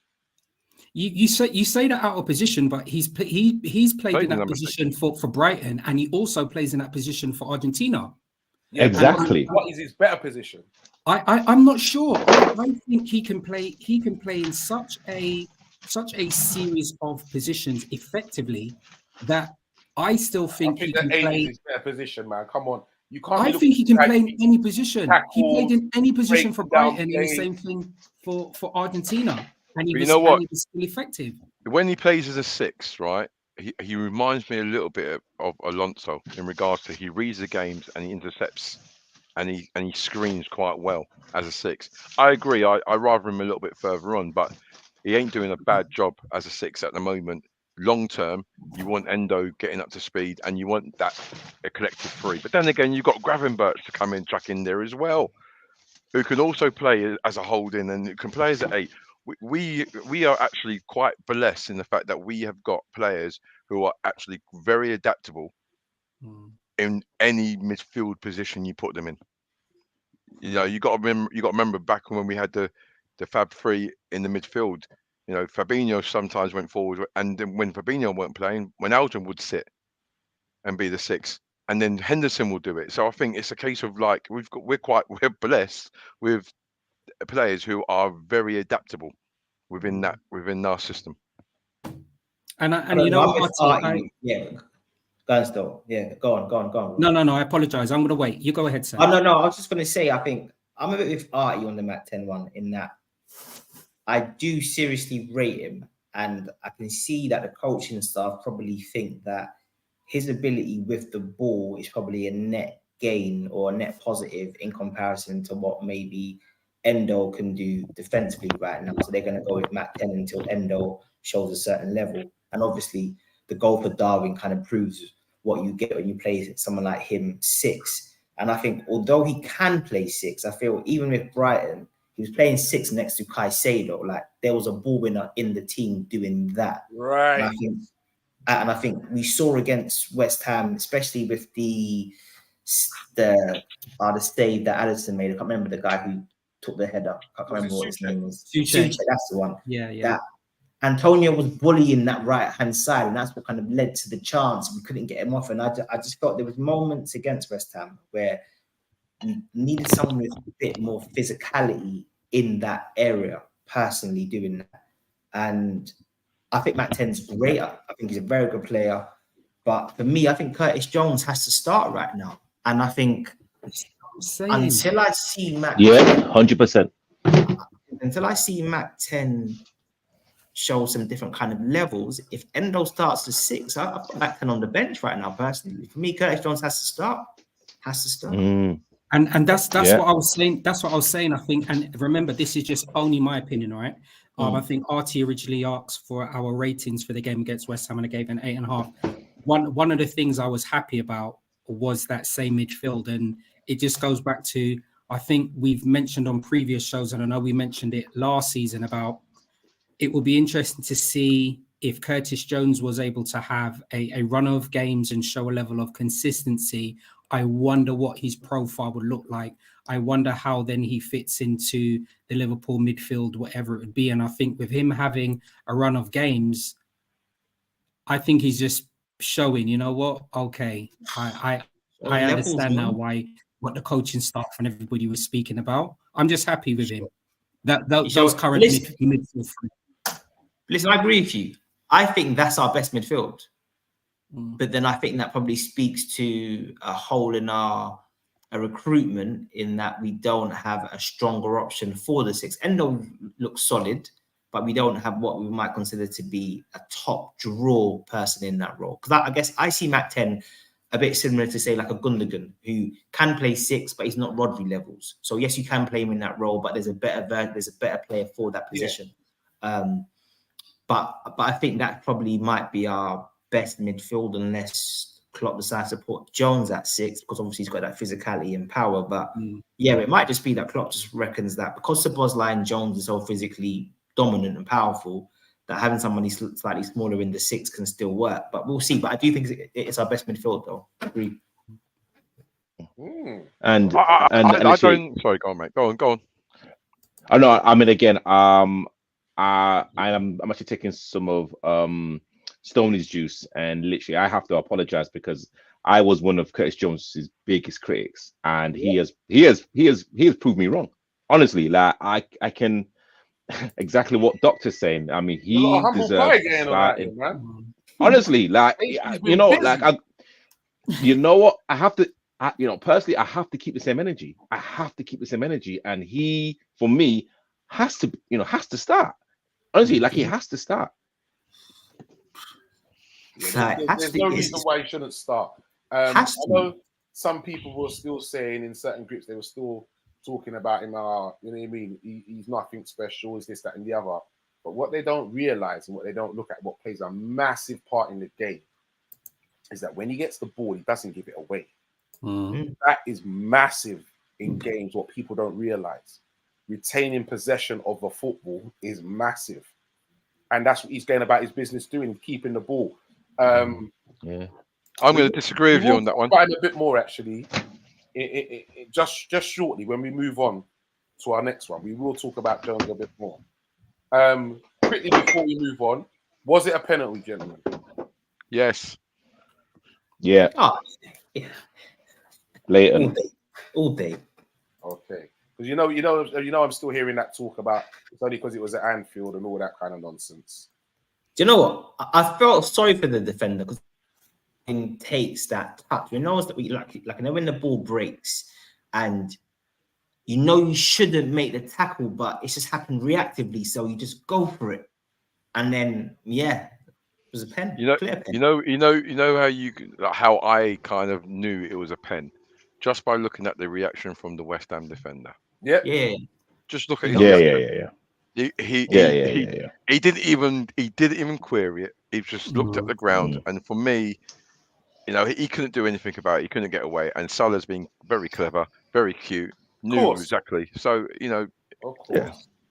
You say that out of position, but he's played in that position for Brighton, and he also plays in that position for Argentina. Yeah, exactly. What is his better position? I'm not sure. I think he can play in such a series of positions effectively that I still think he can play his better position, man. Come on. You can't. I think he can play in any position. He played in any position for Brighton, and the same thing for Argentina. And he was still effective. When he plays as a 6, right, he reminds me a little bit of Alonso in regards to he reads the games and he intercepts and he screens quite well as a 6. I agree. I rather him a little bit further on, but he ain't doing a bad job as a 6 at the moment. Long term, you want Endo getting up to speed and you want a collective 3. But then again, you've got Gravenberch to come in, chuck in there as well, who can also play as a holding and can play as an 8. We are actually quite blessed in the fact that we have got players who are actually very adaptable in any midfield position you put them in. You know, you got to remember back when we had the Fab 3 in the midfield. You know, Fabinho sometimes went forward, and then when Fabinho weren't playing, Wijnaldum would sit and be the 6, and then Henderson will do it. So I think it's a case of like we're blessed with players who are very adaptable within our system. And you know, go on. No, I apologize. I'm going to wait. You go ahead, sir. No. I was just going to say, I think I'm a bit with Artie on the Mac 10 one in that I do seriously rate him, and I can see that the coaching staff probably think that his ability with the ball is probably a net gain or a net positive in comparison to what maybe Endo can do defensively right now. So they're going to go with Mac 10 until Endo shows a certain level. And obviously, the goal for Darwin kind of proves what you get when you play someone like him 6. And I think although he can play 6, I feel even with Brighton, he was playing 6 next to Caicedo. Like there was a ball winner in the team doing that. Right. And I think we saw against West Ham, especially with the save that Alisson made. I can't remember the guy who took the header. I can't remember what his name was. Suchet, that's the one. Yeah. That Antonio was bullying that right-hand side, and that's what kind of led to the chance. We couldn't get him off, and I just thought there was moments against West Ham where we needed someone with a bit more physicality in that area, personally doing that. And I think Matt 10's great. I think he's a very good player. But for me, I think Curtis Jones has to start right now. And I think until I see Matt 100%. Until I see Matt 10 show some different kind of levels, if Endo starts to 6, I put Matt 10 on the bench right now, personally. For me, Curtis Jones has to start. And that's what I was saying. That's what I was saying. I think, and remember, this is just only my opinion, right? I think Artie originally asked for our ratings for the game against West Ham, and I gave an 8.5. One of the things I was happy about was that same midfield, and it just goes back to, I think we've mentioned on previous shows, and I know we mentioned it last season, about it will be interesting to see if Curtis Jones was able to have a run of games and show a level of consistency. I wonder what his profile would look like. I wonder how then he fits into the Liverpool midfield, whatever it would be. And I think with him having a run of games, I think he's just showing, you know what? Okay, I understand now what the coaching staff and everybody was speaking about. I'm just happy with him. Those current midfield. Listen, I agree with you. I think that's our best midfield. But then I think that probably speaks to a hole in our recruitment, in that we don't have a stronger option for the 6. Endo looks solid, but we don't have what we might consider to be a top draw person in that role. Because I guess I see Matt 10 a bit similar to, say, like a Gundogan, who can play 6, but he's not Rodri levels. So yes, you can play him in that role, but there's a better player for that position. But I think that probably might be our best midfield, unless Klopp decides to put Jones at 6, because obviously he's got that physicality and power. But it might just be that Klopp just reckons that because Szoboszlai and Jones are so physically dominant and powerful, that having somebody slightly smaller in the 6 can still work. But we'll see. But I do think it's our best midfield, though. I agree. And I don't. Sorry, go on, mate. Go on. I know. I mean, again, I'm actually taking some of Stoney's juice, and literally I have to apologize because I was one of Curtis Jones's biggest critics, and he has proved me wrong. Honestly, like I can exactly what Doctor's saying. I mean, he deserves starting. Honestly, like you know, like you know what, I have to. Personally, I have to keep the same energy. And he, for me, has to start. Honestly, like he has to start. There's no reason why he shouldn't start. I know some people were still saying in certain groups, they were still talking about him. You know what I mean? He's nothing special. Is this, that, and the other? But what they don't realize and what they don't look at, what plays a massive part in the game, is that when he gets the ball, he doesn't give it away. That is massive in games. What people don't realize, retaining possession of the football is massive, and that's what he's going about his business doing, keeping the ball. I'm going to disagree with you on that one. A bit more actually. Just shortly when we move on to our next one, we will talk about Jones a bit more. Quickly before we move on, was it a penalty, gentlemen? Yes. Yeah. Oh, yeah. Later. All day. Okay. Because you know, I'm still hearing that talk about it's only because it was at Anfield and all that kind of nonsense. Do you know what? I felt sorry for the defender because he takes that touch. You know that we like when the ball breaks and you shouldn't make the tackle, but it's just happened reactively, so you just go for it, and then it was a pen. Clear pen. How I kind of knew it was a pen, just by looking at the reaction from the West Ham defender. Yeah. Just look at his reaction. He didn't even query it. He just looked at the ground, and for me, he couldn't do anything about it. He couldn't get away. And Salah's been very clever, very cute, knew exactly. So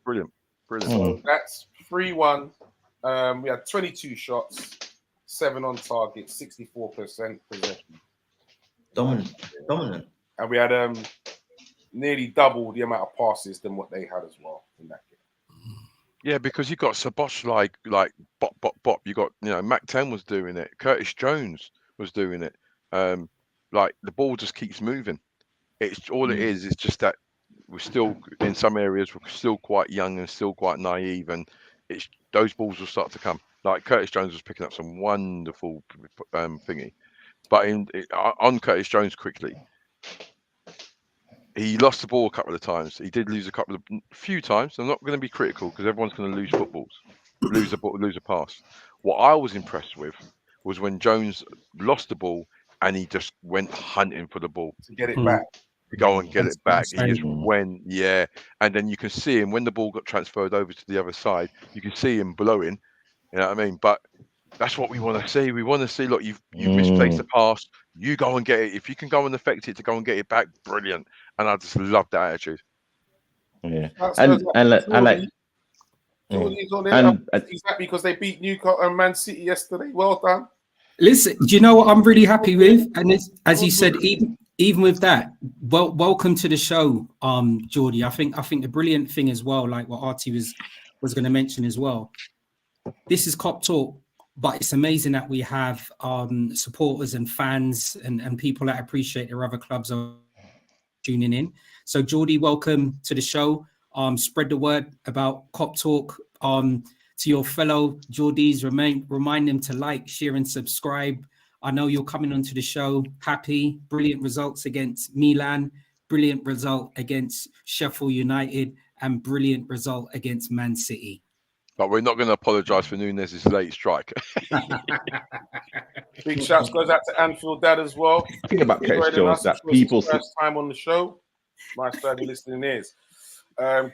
brilliant. So that's 3-1. We had 22 shots, 7 on target, 64% possession. Dominant. And we had nearly double the amount of passes than what they had as well in that game. Yeah, because you got Szoboszlai like bop. You got Mac 10 was doing it. Curtis Jones was doing it. Like the ball just keeps moving. It's all it is. It's just that we're still in some areas we're still quite young and still quite naive, and it's those balls will start to come. Like Curtis Jones was picking up some wonderful thingy, but on Curtis Jones quickly, he lost the ball a couple of times. He did lose a few times. I'm not going to be critical because everyone's going to lose footballs, lose a pass. What I was impressed with was when Jones lost the ball and he just went hunting for the ball to get it back. To go and get it back. He just went, and then you can see him when the ball got transferred over to the other side. You can see him blowing. You know what I mean? But that's what we want to see. We want to see, look, you've misplaced the pass. You go and get it. If you can go and affect it to go and get it back, brilliant. And I just love that attitude. Yeah, he's happy because they beat Newcastle and Man City yesterday. Well done. Listen, do you know what I'm really happy with? And it's, as you said, even with that, welcome to the show, Geordie. I think the brilliant thing as well, like what Artie was going to mention as well. This is Kop Talk, but it's amazing that we have supporters and fans and people that appreciate their other clubs are tuning in. So, Geordie, welcome to the show. Spread the word about Kop Talk to your fellow Geordies. Remind them to like, share, and subscribe. I know you're coming onto the show happy. Brilliant results against Milan, brilliant result against Sheffield United, and brilliant result against Man City. But we're not going to apologise for Nunez's late strike. Big shouts goes out to Anfield Dad as well. The thing about Curtis Jones that people first time on the show. Nice to have you listening ears.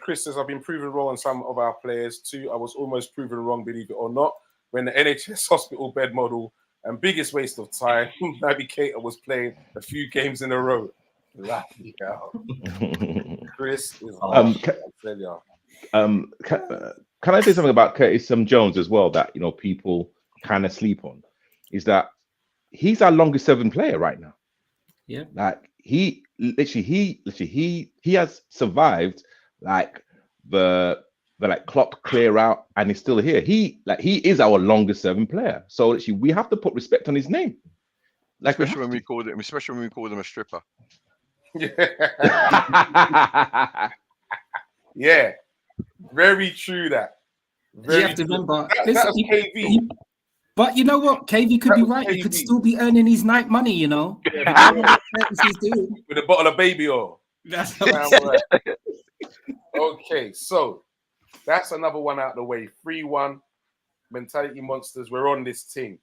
Chris says, I've been proven wrong on some of our players too. I was almost proven wrong, believe it or not, when the NHS hospital bed model and biggest waste of time, Naby Keita was playing a few games in a row. Lucky hell. Chris is can I say something about Curtis Jones as well that people kind of sleep on? Is that he's our longest serving player right now. Yeah. Like he has survived like the Klopp clear out and he's still here. He is our longest serving player. So actually we have to put respect on his name. Like especially when we called him a stripper. Yeah. Very true that. You have to remember. That was KV. But you know what? KV could be right. KV. He could still be earning his night money, you know. Yeah, with a bottle of baby oil. That's okay, so that's another one out of the way. 3-1 mentality monsters. We're on this team.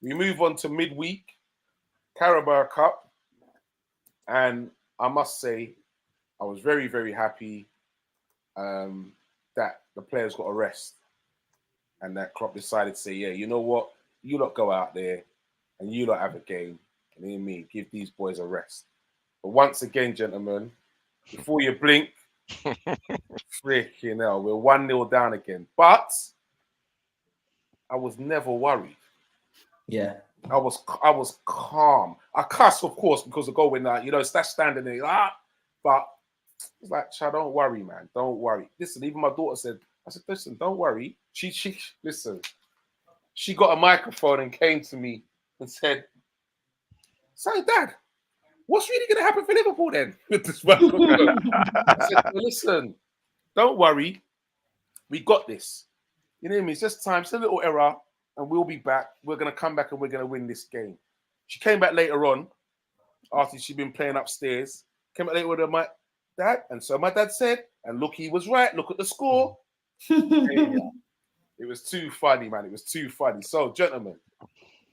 We move on to midweek, Carabao Cup, and I must say, I was very, very happy that the players got a rest, and that Klopp decided to say, "Yeah, you know what? You lot go out there, and you lot have a game, and you me give these boys a rest." But once again, gentlemen, before you blink, freaking hell, we're 1-0 down again. But I was never worried. Yeah. I was calm. I cuss, of course, because the goal went out. That's standing there. But it's like, child, don't worry, man. Don't worry. Listen, even my daughter said, I said, listen, don't worry. She listen. She got a microphone and came to me and said, "So, Dad, what's really going to happen for Liverpool then?" With this I said, listen, don't worry. We got this. You know what I mean? It's just time. It's a little error, and we'll be back. We're going to come back and we're going to win this game. She came back later on after she'd been playing upstairs. Came back later with my dad. And so my dad said, and look, he was right. Look at the score. It was too funny, man. It was too funny. So, gentlemen,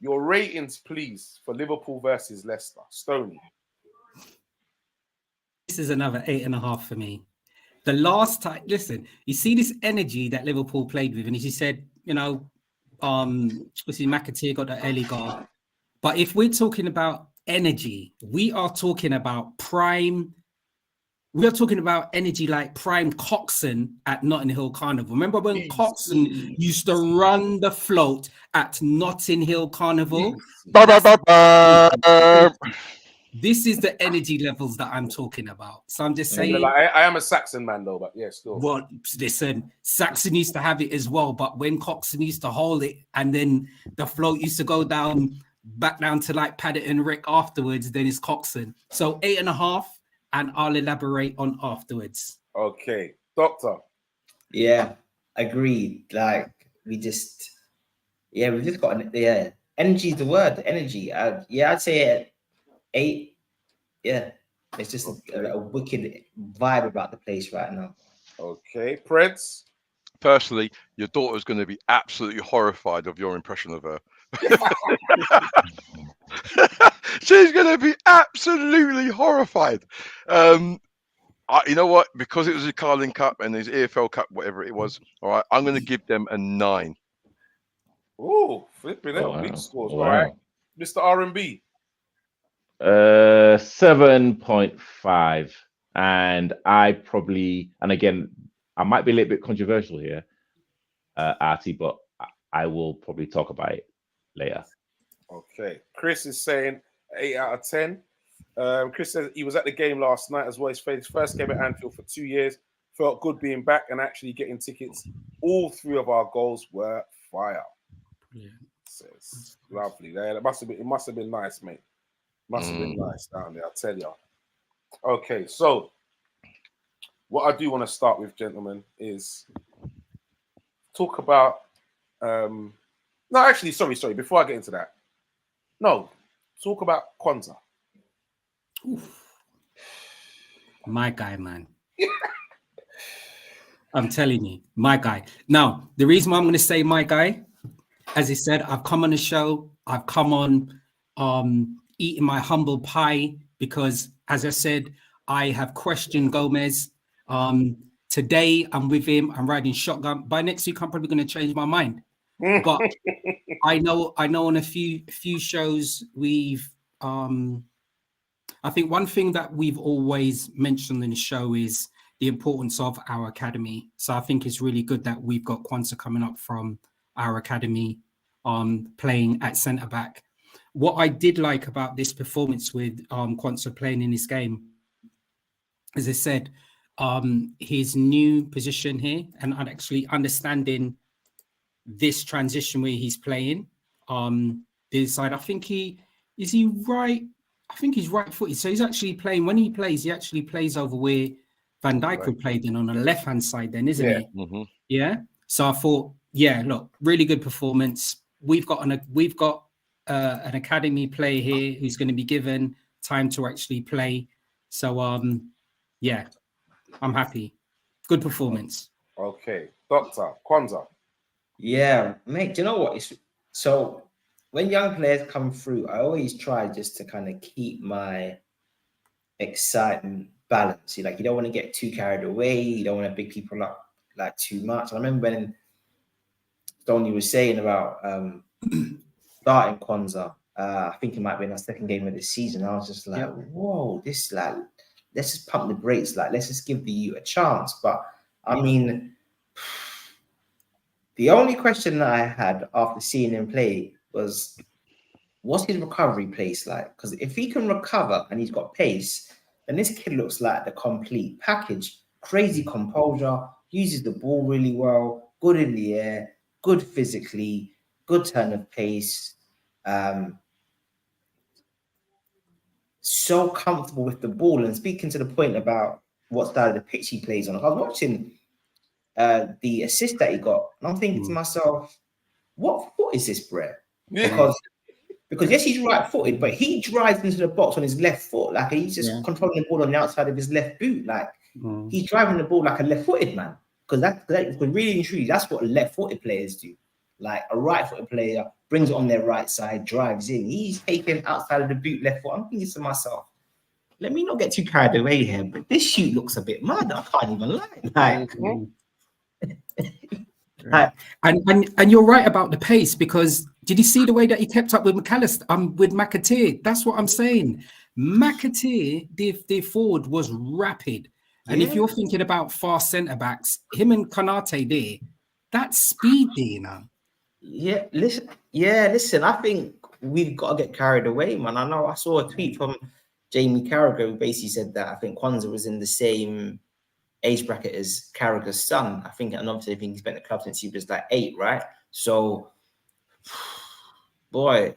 your ratings, please, for Liverpool versus Leicester. Stoney. This is another 8.5 for me. The last time, listen, you see this energy that Liverpool played with, and as you said, McAteer got the early goal. But if we're talking about energy, we are talking about prime. We are talking about energy like prime Coxon at Notting Hill Carnival. Remember when Coxon used to run the float at Notting Hill Carnival? This is the energy levels that I'm talking about. So I'm just saying. I am a Saxon man, though, but yeah, still. Well, listen, Saxon used to have it as well, but when Coxon used to hold it and then the float used to go back down to like Paddington Rick afterwards, then it's Coxon. So 8.5. and I'll elaborate on afterwards. Okay, Doctor. Yeah, agreed. Like we've just got energy is the word. Energy. I'd say 8. Yeah, it's just a wicked vibe about the place right now. Okay, Preds. Personally, your daughter's going to be absolutely horrified of your impression of her. She's going to be absolutely horrified. You know what? Because it was a Carling Cup and his EFL Cup, whatever it was. All right, I'm going to give them a 9. Oh, flipping it. Wow. Big scores. Wow. All right. Mr. R&B. 7.5. And again, I might be a little bit controversial here, Artie, but I will probably talk about it later. Okay. Chris is saying 8 out of 10. Chris says he was at the game last night as well. His first game at Anfield for 2 years. Felt good being back and actually getting tickets. All 3 of our goals were fire. Yeah. Says lovely. It must have been nice, mate. Must have been nice down there, I tell you. Okay, so what I do want to start with, gentlemen, is talk about no, actually, sorry, before I get into that. No, talk about Kwanzaa. Oof. My guy, man. I'm telling you, my guy. Now, the reason why I'm going to say my guy, as I said, I've come on the show. I've come on eating my humble pie because, as I said, I have questioned Gomez. Today, I'm with him. I'm riding shotgun. By next week, I'm probably going to change my mind. But I know on a few shows we've I think one thing that we've always mentioned in the show is the importance of our academy. So I think it's really good that we've got Kwanzaa coming up from our academy playing at centre back. What I did like about this performance with Kwanzaa playing in this game, as I said, his new position here and actually understanding this transition where he's playing this side. I think he right. I think he's right-footed. So he's actually playing, when he plays, he actually plays over where Van Dijk would play then on the left-hand side then, isn't he? Mm-hmm. Yeah. So I thought, yeah, look, really good performance. We've got an academy player here who's going to be given time to actually play. So yeah, I'm happy. Good performance. Okay. Doctor, Kwanzaa. Yeah, mate, do you know what? So when young players come through, I always try just to kind of keep my excitement balanced. You don't want to get too carried away. You don't want to big people up like too much. I remember when Stoney was saying about starting Kwanzaa. I think it might be in our second game of the season. I was just like, whoa, this let's just pump the brakes. Let's just give the youth a chance. But I mean, the only question that I had after seeing him play was, what's his recovery pace like? Because if he can recover and he's got pace, then this kid looks like the complete package. Crazy composure, uses the ball really well, good in the air, good physically, good turn of pace. So comfortable with the ball. And speaking to the point about what side of the pitch he plays on, I was watching the assist that he got, and I'm thinking to myself, what is this, Brett? Because yes, he's right-footed, but he drives into the box on his left foot, like he's just controlling the ball on the outside of his left boot, he's driving the ball like a left-footed man. Because really and truly, that's what left-footed players do. Like a right-footed player brings it on their right side, drives in. He's taking outside of the boot left foot. I'm thinking to myself, let me not get too carried away here, but this shoot looks a bit mad. I can't even lie. And you're right about the pace, because did you see the way that he kept up with McAllister? With McAteer, that's what I'm saying. McAteer, the forward was rapid, and if you're thinking about fast centre backs, him and Konate there, that's speed there, you know. Listen. I think we've got to get carried away, man. I know I saw a tweet from Jamie Carragher who basically said that I think Kwanzaa was in the same age bracket as Carragher's son. I think, and obviously, I think he's been at the club since he was like 8, right? So, boy,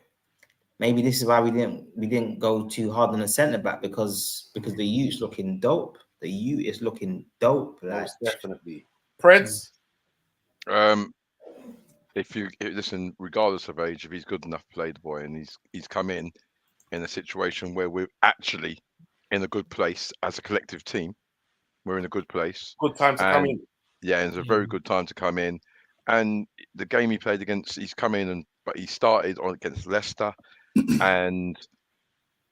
maybe this is why we didn't go too hard on the centre back because the youth's looking dope. The youth is looking dope. Like, most definitely. Preds. If you listen, regardless of age, if he's good enough to play the boy, and he's come in a situation where we're actually in a good place as a collective team, we're in a good place. Good time to come in. Yeah, it's a very good time to come in. And the game he played against, he's come in but he started on against Leicester. And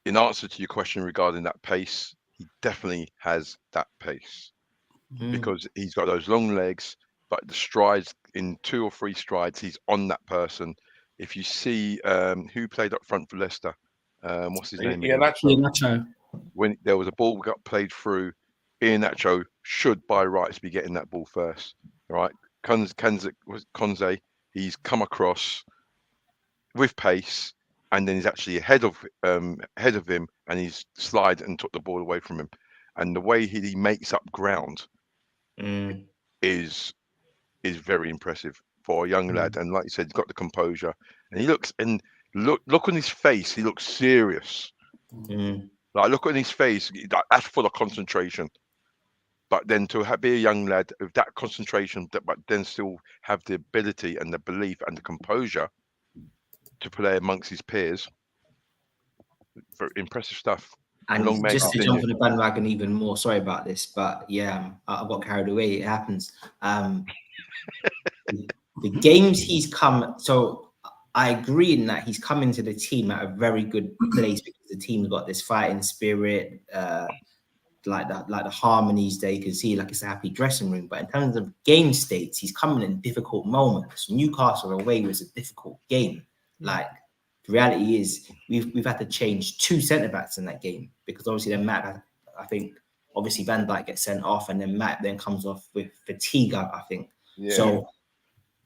in answer to your question regarding that pace, he definitely has that pace because he's got those long legs, but the strides in 2 or 3 strides, he's on that person. If you see who played up front for Leicester, what's his name? Iheanacho. When there was a ball got played through, Iheanacho should by rights be getting that ball first, right? Konze, he's come across with pace, and then he's actually ahead of him, and he's slid and took the ball away from him. And the way he makes up ground is very impressive for a young lad. And like you said, he's got the composure, and he looks look on his face. He looks serious. Like look on his face. That's full of concentration. But then to be a young lad with that concentration, but then still have the ability and the belief and the composure to play amongst his peers, very impressive stuff. And just to jump on the bandwagon even more, sorry about this, but yeah, I got carried away. It happens. The games he's come, so I agree in that he's come into the team at a very good place because the team's got this fighting spirit, like the harmonies there. You can see like it's a happy dressing room. But in terms of game states, he's coming in difficult moments. Newcastle away was a difficult game. Like the reality is we've had to change 2 centre backs in that game because obviously then Matt, I think obviously Van Dijk gets sent off and then Matt then comes off with fatigue, I think. Yeah. So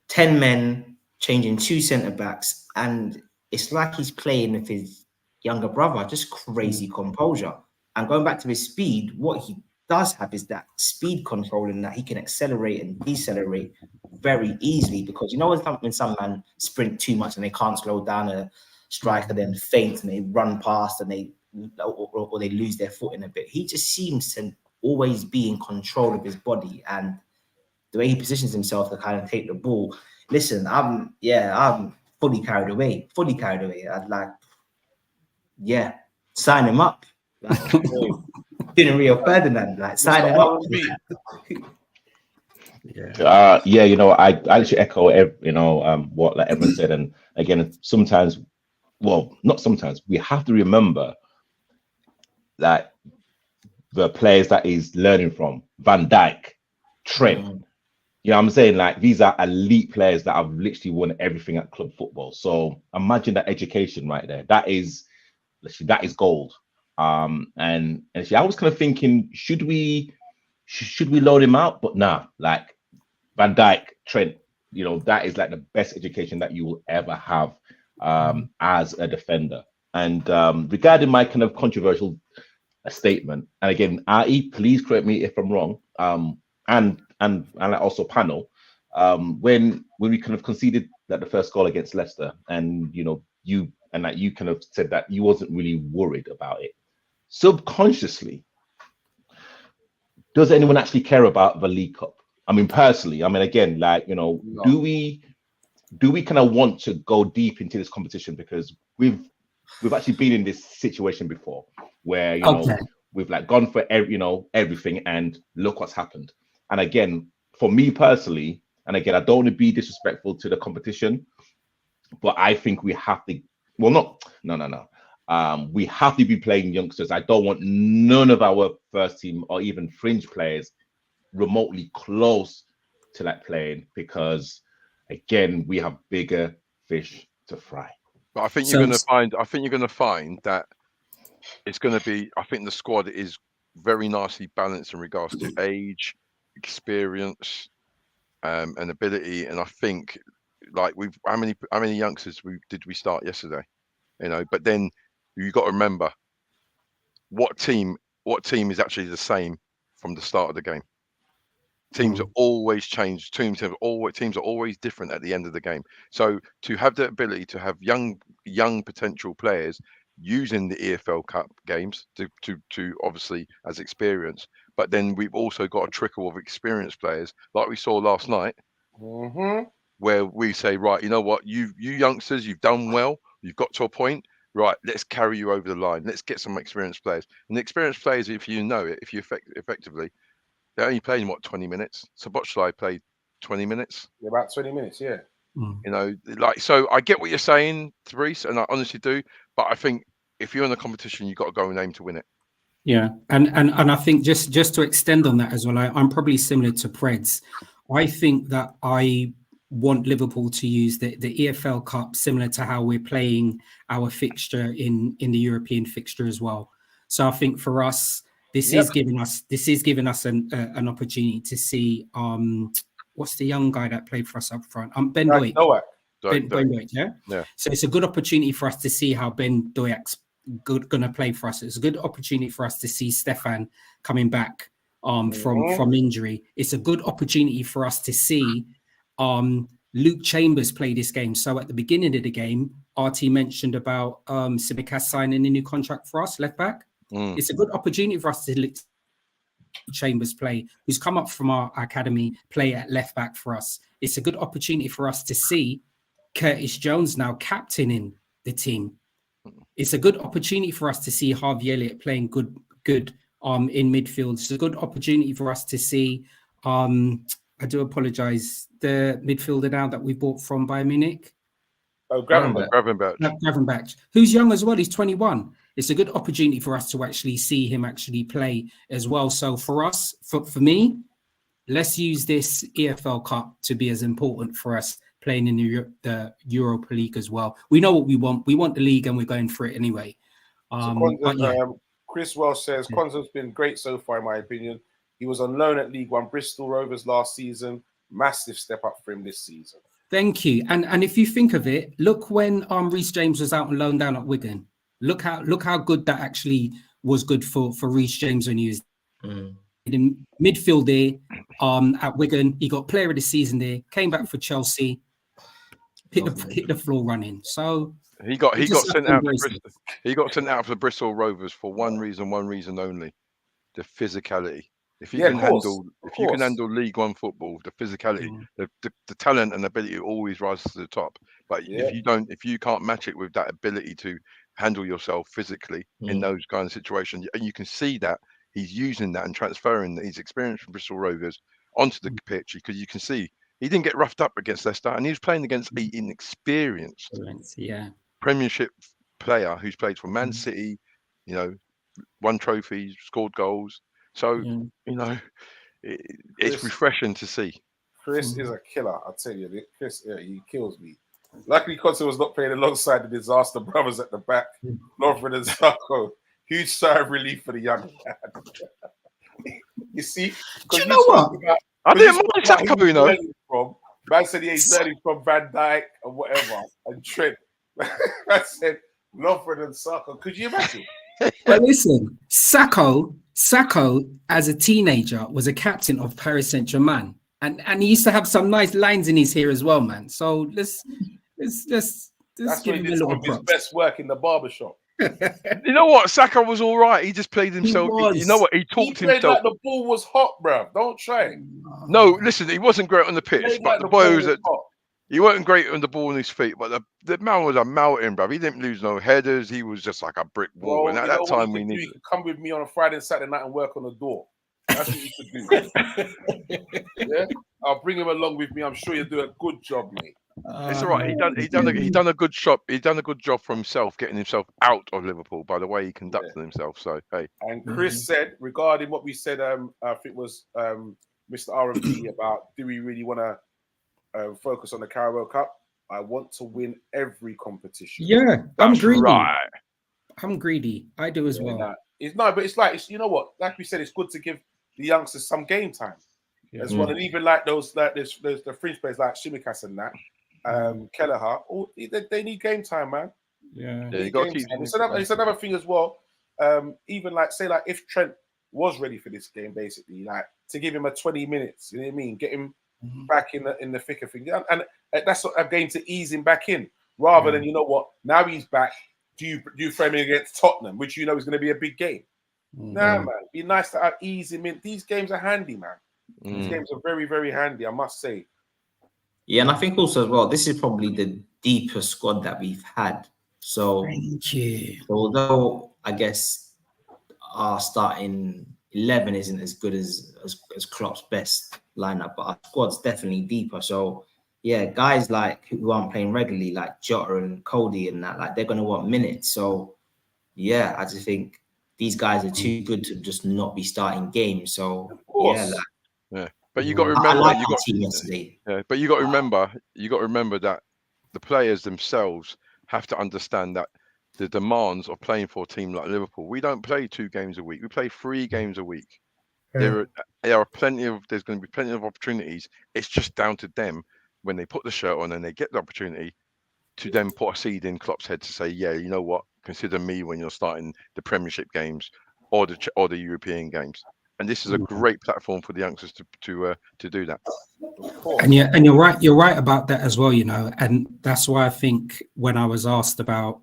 10 men changing 2 centre backs, and it's like he's playing with his younger brother, just crazy composure. And going back to his speed, what he does have is that speed control in that he can accelerate and decelerate very easily because you know when some man sprint too much and they can't slow down a striker, then feint and they run past and they lose their foot in a bit. He just seems to always be in control of his body and the way he positions himself to kind of take the ball. Listen, I'm fully carried away. I'd like, sign him up. Like, Rio Ferdinand, like sign him up. I actually echo what like everyone said, and again, sometimes, well, not sometimes, we have to remember that the players that he's learning from, Van Dijk, Trent, you know what I'm saying? Like these are elite players that have literally won everything at club football. So imagine that education right there. That is gold. And I was kind of thinking, should we load him out? But nah, like Van Dijk, Trent, that is like the best education that you will ever have as a defender. And regarding my kind of controversial statement, and again, RE, please correct me if I'm wrong. And also panel, when we kind of conceded that the first goal against Leicester, and you kind of said that you wasn't really worried about it. Subconsciously, does anyone actually care about the League Cup? I mean, personally, again, like, no. do we kind of want to go deep into this competition because we've actually been in this situation before where we've like gone for everything and look what's happened. And again, for me personally, and again, I don't want to be disrespectful to the competition, but I think we have to. Well, no. We have to be playing youngsters. I don't want none of our first team or even fringe players remotely close to that playing because, again, we have bigger fish to fry. But I think you're going to find that it's going to be. I think the squad is very nicely balanced in regards to age, experience, and ability. And I think, like how many youngsters did we start yesterday? But then you got to remember what team is actually the same from the start of the game. Teams are always changed. Teams are always different at the end of the game. So to have the ability to have young potential players using the EFL Cup games to obviously as experience, but then we've also got a trickle of experienced players like we saw last night, where we say, right, you know what, you youngsters, you've done well, you've got to a point, right, let's carry you over the line, let's get some experienced players. And the experienced players, if you know it, if you effectively, they're only playing 20 minutes. So Botchley played 20 minutes. Yeah, about 20 minutes, yeah. You know, like, so I get what you're saying, Therese, and I honestly do. But I think if you're in the competition, you've got to go and aim to win it. Yeah, and I think just to extend on that as well, I'm probably similar to Preds. I think that I want Liverpool to use the EFL Cup similar to how we're playing our fixture in the European fixture as well. So I think for us, this is giving us an opportunity to see what's the young guy that played for us up front? Ben Doak. Ben Doak, yeah. So it's a good opportunity for us to see how Ben Doak's going to play for us. It's a good opportunity for us to see Stefan coming back from injury. It's a good opportunity for us to see Luke Chambers play this game. So at the beginning of the game, RT mentioned about Tsimikas signing a new contract for us, left back. It's a good opportunity for us to look Chambers play, who's come up from our academy, play at left back for us. It's a good opportunity for us to see Curtis Jones now captaining the team. It's a good opportunity for us to see Harvey Elliott playing good in midfield. It's a good opportunity for us to see I do apologize, the midfielder now that we bought from Bayern Munich. Gravenberch, who's young as well. He's 21. It's a good opportunity for us to actually see him actually play as well. So for us, for me, let's use this EFL Cup to be as important for us playing in the Europa League as well. We know what we want. We want the league and we're going for it anyway. Chris Welsh says, Konza's been great so far, in my opinion. He was on loan at League One Bristol Rovers last season. Massive step up for him this season. Thank you. And if you think of it, look when Reece James was out on loan down at Wigan. Look how good that actually was good for Reece James when he was in midfield there at Wigan. He got player of the season there, came back for Chelsea, hit the floor running. So he got sent out to Bristol. He got sent out for the Bristol Rovers for one reason only: the physicality. If you can handle League One football, the physicality, the talent and ability always rises to the top. But if you can't match it with that ability to handle yourself physically in those kind of situations, and you can see that he's using that and transferring his experience from Bristol Rovers onto the pitch, because you can see he didn't get roughed up against Leicester, and he was playing against an inexperienced Premiership player who's played for Man City, won trophies, scored goals. So, it's refreshing to see. Chris is a killer, I tell you. Chris, he kills me. Luckily, Conte was not playing alongside the disaster brothers at the back, Lovren and Sarko. Huge sigh of relief for the young lad. You see? Do you know what? I didn't mind Sarko, Man said he's learning from Van Dijk and whatever, and Trent. I said Lovren and Sarko. Could you imagine? But listen, Sacco as a teenager was a captain of Paris Saint-Germain, and he used to have some nice lines in his hair as well, man. So let's give him a little props. His best work in the barbershop. You know what? Sacco was all right. He just played himself. You know what? He talked himself. Like the ball was hot, bro. Don't try it. No, listen, he wasn't great on the pitch, but the boy was he wasn't great on the ball on his feet, but the man was a mountain, bro. He didn't lose no headers. He was just like a brick wall. Well, and at that time, we needed. You could come with me on a Friday and Saturday night and work on the door. That's what you could do. Yeah, I'll bring him along with me. I'm sure you'll do a good job, mate. It's all right. He done a good job. He done a good job for himself, getting himself out of Liverpool by the way he conducted himself. So hey. And Chris said regarding what we said, I think it was Mr. R&B about do we really want to focus on the Carabao Cup? I want to win every competition. Yeah, I'm greedy. Right. I'm greedy. I do as well. But it's like you know what? Like we said, it's good to give the youngsters some game time as well. And even like there's the fringe players like Tsimikas and that, Kelleher, they need game time, man. Yeah, you got to keep. It's another thing as well. Even like say like if Trent was ready for this game, basically, like to give him a 20 minutes. You know what I mean? Get him back in the thick of things, and that's a game to ease him back in, rather than, you know what, now he's back. Do you frame him against Tottenham, which you know is going to be a big game? Nah, man. Be nice to ease him in. These games are handy, man. These games are very, very handy, I must say. Yeah, and I think also as well, this is probably the deepest squad that we've had. So, Thank you. Although I guess our starting 11 isn't as good as Klopp's best lineup, but our squad's definitely deeper. So, yeah, guys like who aren't playing regularly, like Jota and Cody and that, like they're going to want minutes. So, yeah, I just think these guys are too good to just not be starting games. So, yeah, but you got to remember, but you got to remember that the players themselves have to understand that the demands of playing for a team like Liverpool. We don't play 2 games a week. We play 3 games a week. There's going to be plenty of opportunities. It's just down to them when they put the shirt on and they get the opportunity to then put a seed in Klopp's head to say, yeah, you know what, consider me when you're starting the Premiership games or the European games. And this is a great platform for the youngsters to do that. And you're right. You're right about that as well. You know, and that's why I think when I was asked about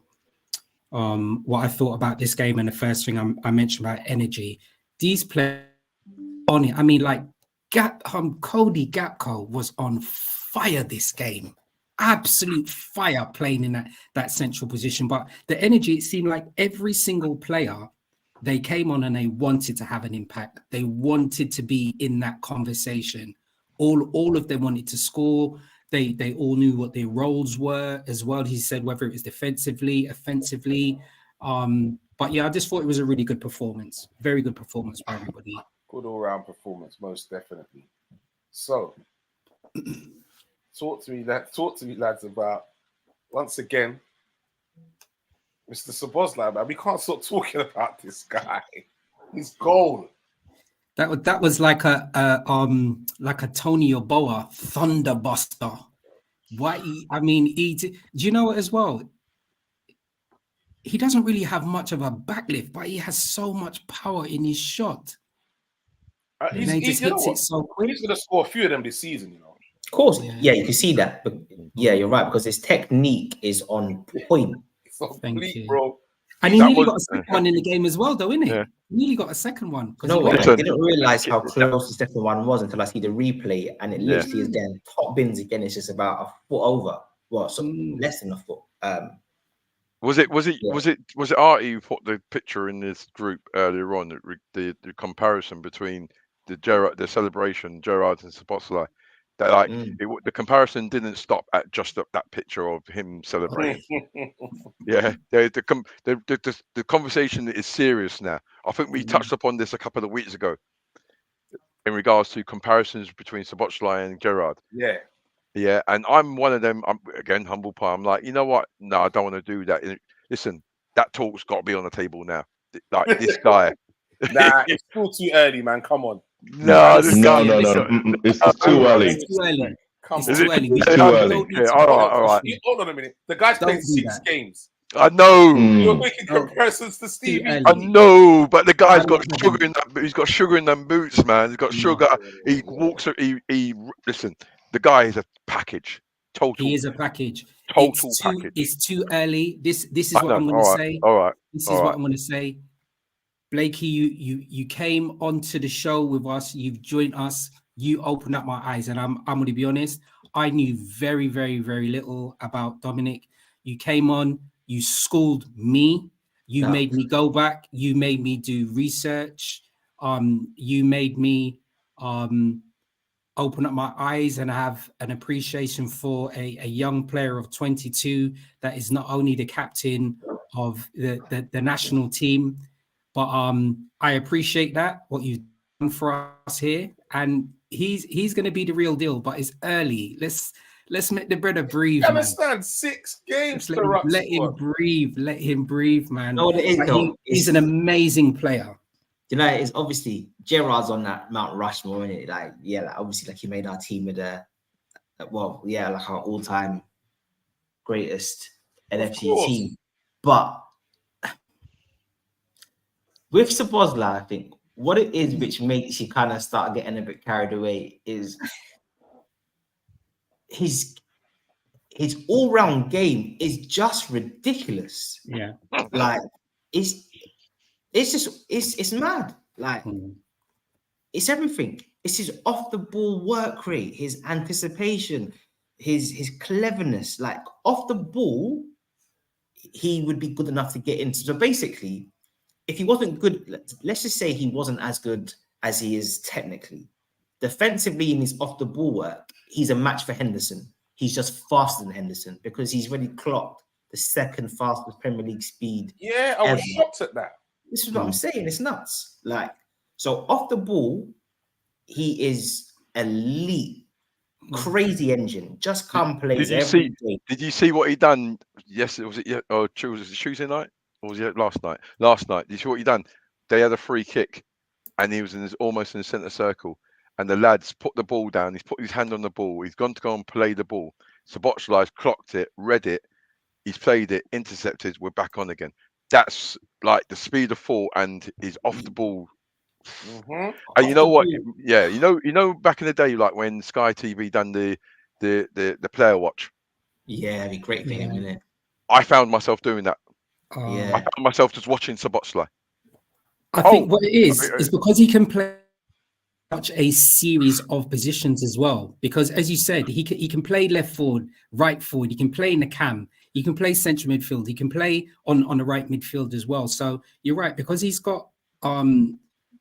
what I thought about this game, and the first thing I mentioned about energy, these players on it. I mean, like Cody Gakpo was on fire this game, absolute fire playing in that central position. But the energy, it seemed like every single player. They came on and they wanted to have an impact. They wanted to be in that conversation. All of them wanted to score. They all knew what their roles were as well. He said whether it was defensively, offensively. But yeah, I just thought it was a really good performance. Very good performance by everybody. Good all-round performance, most definitely. So, talk to me, lads, about once again. Mr. Szoboszlai, man, we can't stop talking about this guy. His goal. That was like a Tony Yeboah thunderbuster. Why? Do you know what as well? He doesn't really have much of a backlift, but he has so much power in his shot. He just hits it so quick. He's gonna score a few of them this season, you know. Of course, yeah, you can see that. But yeah, you're right, because his technique is on point. Thank you, bro. And he nearly got a second one in the game as well, though, innit? Yeah. He nearly got a second one. No, I didn't realize how close the second one was until I see the replay, and it literally is then top bins again. It's just about a foot over. Well, less than a foot. Was it Artie who put the picture in this group earlier on? The comparison between the celebration, Gerrard and Szoboszlai. That the comparison didn't stop at just that picture of him celebrating. Yeah, the conversation is serious now. I think we touched upon this a couple of weeks ago in regards to comparisons between Szoboszlai and Gerrard. Yeah, and I'm one of them. I'm again humble pie. I'm like, you know what? No, I don't want to do that. Listen, that talk's got to be on the table now. Like this guy. Nah, it's still too early, man. Come on. No. It's too early. It's too early. Come on. It's too early. It's too early. Yeah, all right. Hold on a minute. The guy's played 6 games. I know. You're making comparisons to Stevie. I know, but the guy's got sugar in that. He's got sugar in them boots, man. He's got sugar. He walks. He listen. The guy is a package. Total. He is a package. Total package. It's too early. This is what I'm going to say. All right. This is what I'm going to say. Blakey, you came onto the show with us. You've joined us. You opened up my eyes, and I'm going to be honest. I knew very, very, very little about Dominic. You came on. You schooled me. You made me go back. You made me do research. You made me open up my eyes and have an appreciation for a young player of 22 that is not only the captain of the national team, but I appreciate that, what you've done for us here. And he's going to be the real deal, but it's early. Let's make the brother breathe. You understand? 6 games. Let him breathe. Let him breathe, man. No, it is, he's an amazing player. You know, it's obviously Gerrard's on that Mount Rushmore, isn't it? Obviously, he made our team with our all-time greatest NFC team. But with Szoboszlai, I think what it is which makes you kind of start getting a bit carried away is his all-round game is just ridiculous. Yeah. Like it's mad. Like it's everything. It's his off-the-ball work rate, his anticipation, his cleverness. Like off the ball, he would be good enough to get into. So basically, if he wasn't good, let's just say he wasn't as good as he is technically. Defensively, in his off-the-ball work, he's a match for Henderson. He's just faster than Henderson because he's already clocked the second fastest Premier League speed. Yeah, I was shocked at that. This is what I'm saying. It's nuts. Like, so off the ball, he is elite, crazy engine. Just come plays every day. Did you see what he done? Yes, was it Tuesday night or was it last night? Last night. Did you see what he done? They had a free kick, and he was almost in the centre circle. And the lads put the ball down. He's put his hand on the ball. He's gone to go and play the ball. Szoboszlai's clocked it, read it. He's played it, intercepted. We're back on again. That's like the speed of thought and he's off the ball. And you know what? Yeah, you know, back in the day, like when Sky TV done the player watch. Yeah, it'd be great for him, isn't it? I found myself doing that. Yeah, I found myself just watching Szoboszlai. I think what it is because he can play such a series of positions as well, because as you said, he can play left forward, right forward, he can play in the cam, he can play central midfield, he can play on the right midfield as well. So you're right, because he's got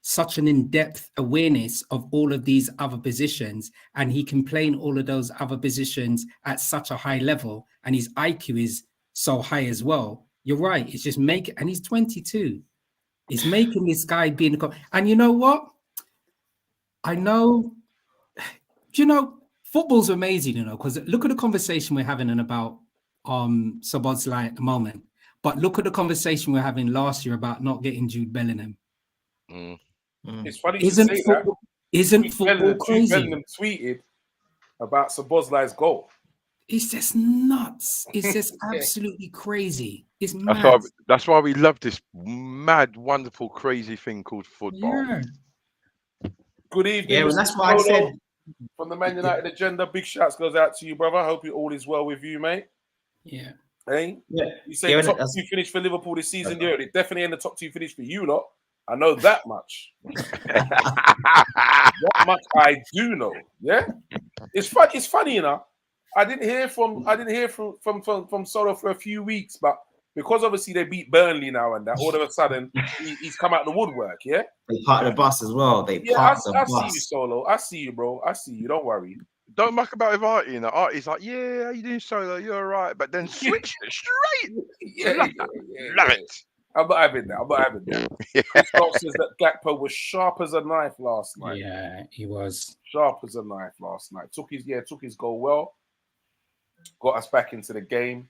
such an in-depth awareness of all of these other positions, and he can play in all of those other positions at such a high level, and his IQ is so high as well. You're right, it's just and he's 22. It's making this guy being and you know what? I know, football's amazing, because look at the conversation we're having about Szoboszlai at the moment. But look at the conversation we're having last year about not getting Jude Bellingham. It's funny to say that. Isn't football crazy? Jude Bellingham tweeted about Szoboszlai's goal. It's just nuts. It's just absolutely crazy. It's mad. That's why we love this mad, wonderful, crazy thing called football. Yeah. Good evening. Yeah, well, that's why I said from the Man United agenda. Big shouts goes out to you, brother. Hope all is well with you, mate. Yeah. Hey? Yeah. You say the top two finish for Liverpool this season, yeah. It definitely in the top two finish for you lot. I know that much. That much I do know. Yeah. It's funny, I didn't hear from Solo for a few weeks, but because obviously they beat Burnley now and that, all of a sudden he's come out the woodwork, yeah? They parked the bus as well. I see you, Solo. I see you, bro. I see you. Don't worry. Don't muck about with Artie, Artie's like, yeah, how you doing, Solo? You're all right. But then switch it straight. Love it. I'm not having that. Scott says that Gakpo was sharp as a knife last night. Yeah, he was. Sharp as a knife last night. Took his goal well. Got us back into the game.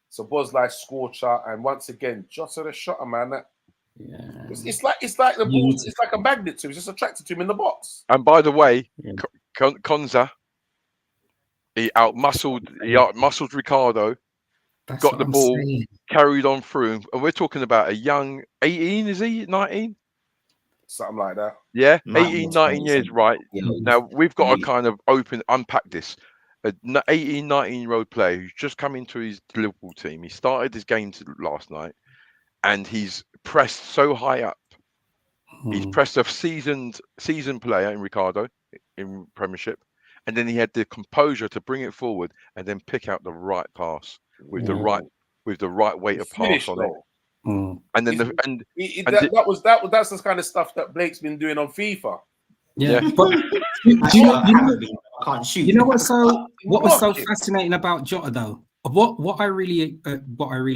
So Szoboszlai score chart, and once again, Jota the shotter, man. It's like the ball. It's like a magnet to him. It's just attracted to him in the box. And by the way, Konza, he outmuscled Ricardo. That's got the ball, carried on through, and we're talking about a young 18. Is he 19? Something like that. Yeah, 18, 19 years, right? Yeah. Now we've got to kind of unpack this. An 18, 19-year-old player who's just come into his Liverpool team. He started his game last night, and he's pressed so high up. He's pressed a seasoned player in Ricardo in Premiership, and then he had the composure to bring it forward and then pick out the right pass with the right weight of pass on it. And then that's the kind of stuff that Blake's been doing on FIFA. Yeah. But can't shoot. You know what's so fascinating about Jota though? What I really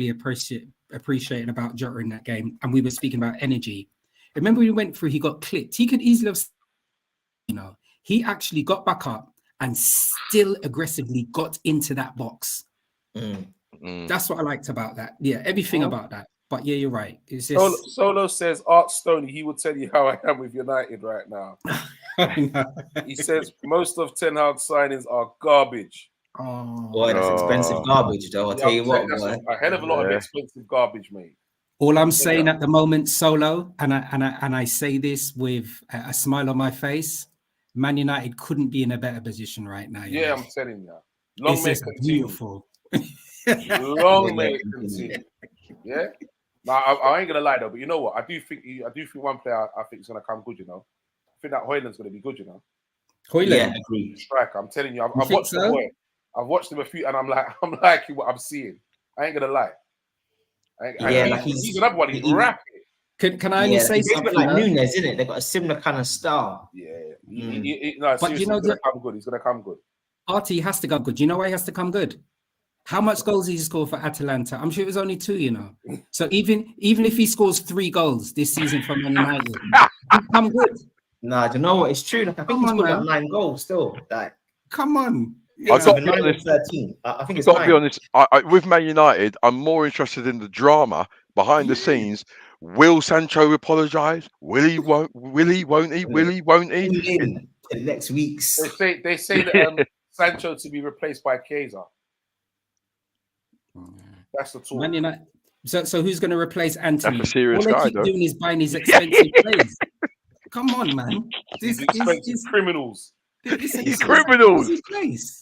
appreciated about Jota in that game, and we were speaking about energy. Remember we went through, he got clipped. He could easily have, he actually got back up and still aggressively got into that box. That's what I liked about that. Yeah, everything about that. But yeah, you're right. It's just... Solo says Art Stoney, he will tell you how I am with United right now. He says most of Ten Hag signings are garbage. Boy, that's expensive garbage, though. I'll tell you what, that's a hell of a lot of expensive garbage, mate. All I'm saying at the moment, Solo, and I say this with a smile on my face, Man United couldn't be in a better position right now. Yeah, I'm telling you. Long may it continue. Beautiful. Long may it continue. Yeah. No, I ain't gonna lie though, but you know what? I do think one player I think is gonna come good. You know, I think that Højlund's gonna be good. You know, Højlund, yeah, agreed. Striker. I'm telling you, I've watched the boy. I've watched him a few, and I'm liking what I'm seeing. I ain't gonna lie. He's another one. He's rapid. Can I only say something? Like Nunes, isn't it? They've got a similar kind of style. Yeah. But you know, he's gonna come good. He's gonna come good. Artie has to come good. Do you know why he has to come good? How much goals he scored for Atalanta? I'm sure it was only 2, you know. So even if he scores 3 goals this season for Man United, he'll come good. Nah, do you know what? It's true. Like, I think he's got like 9 goals still. Like, come on. I've got to be honest. 13. I think it's got to be honest. With Man United, I'm more interested in the drama behind the scenes. Will Sancho apologise? Will he? Won't he? Won't he? Will he? Won't he? In next week's. They say that Sancho to be replaced by Chiesa. That's the talk. Man United. So who's going to replace Anthony? That's a serious All they guy, keep though. doing is buying these expensive players. Come on, man. These expensive criminals. These criminals.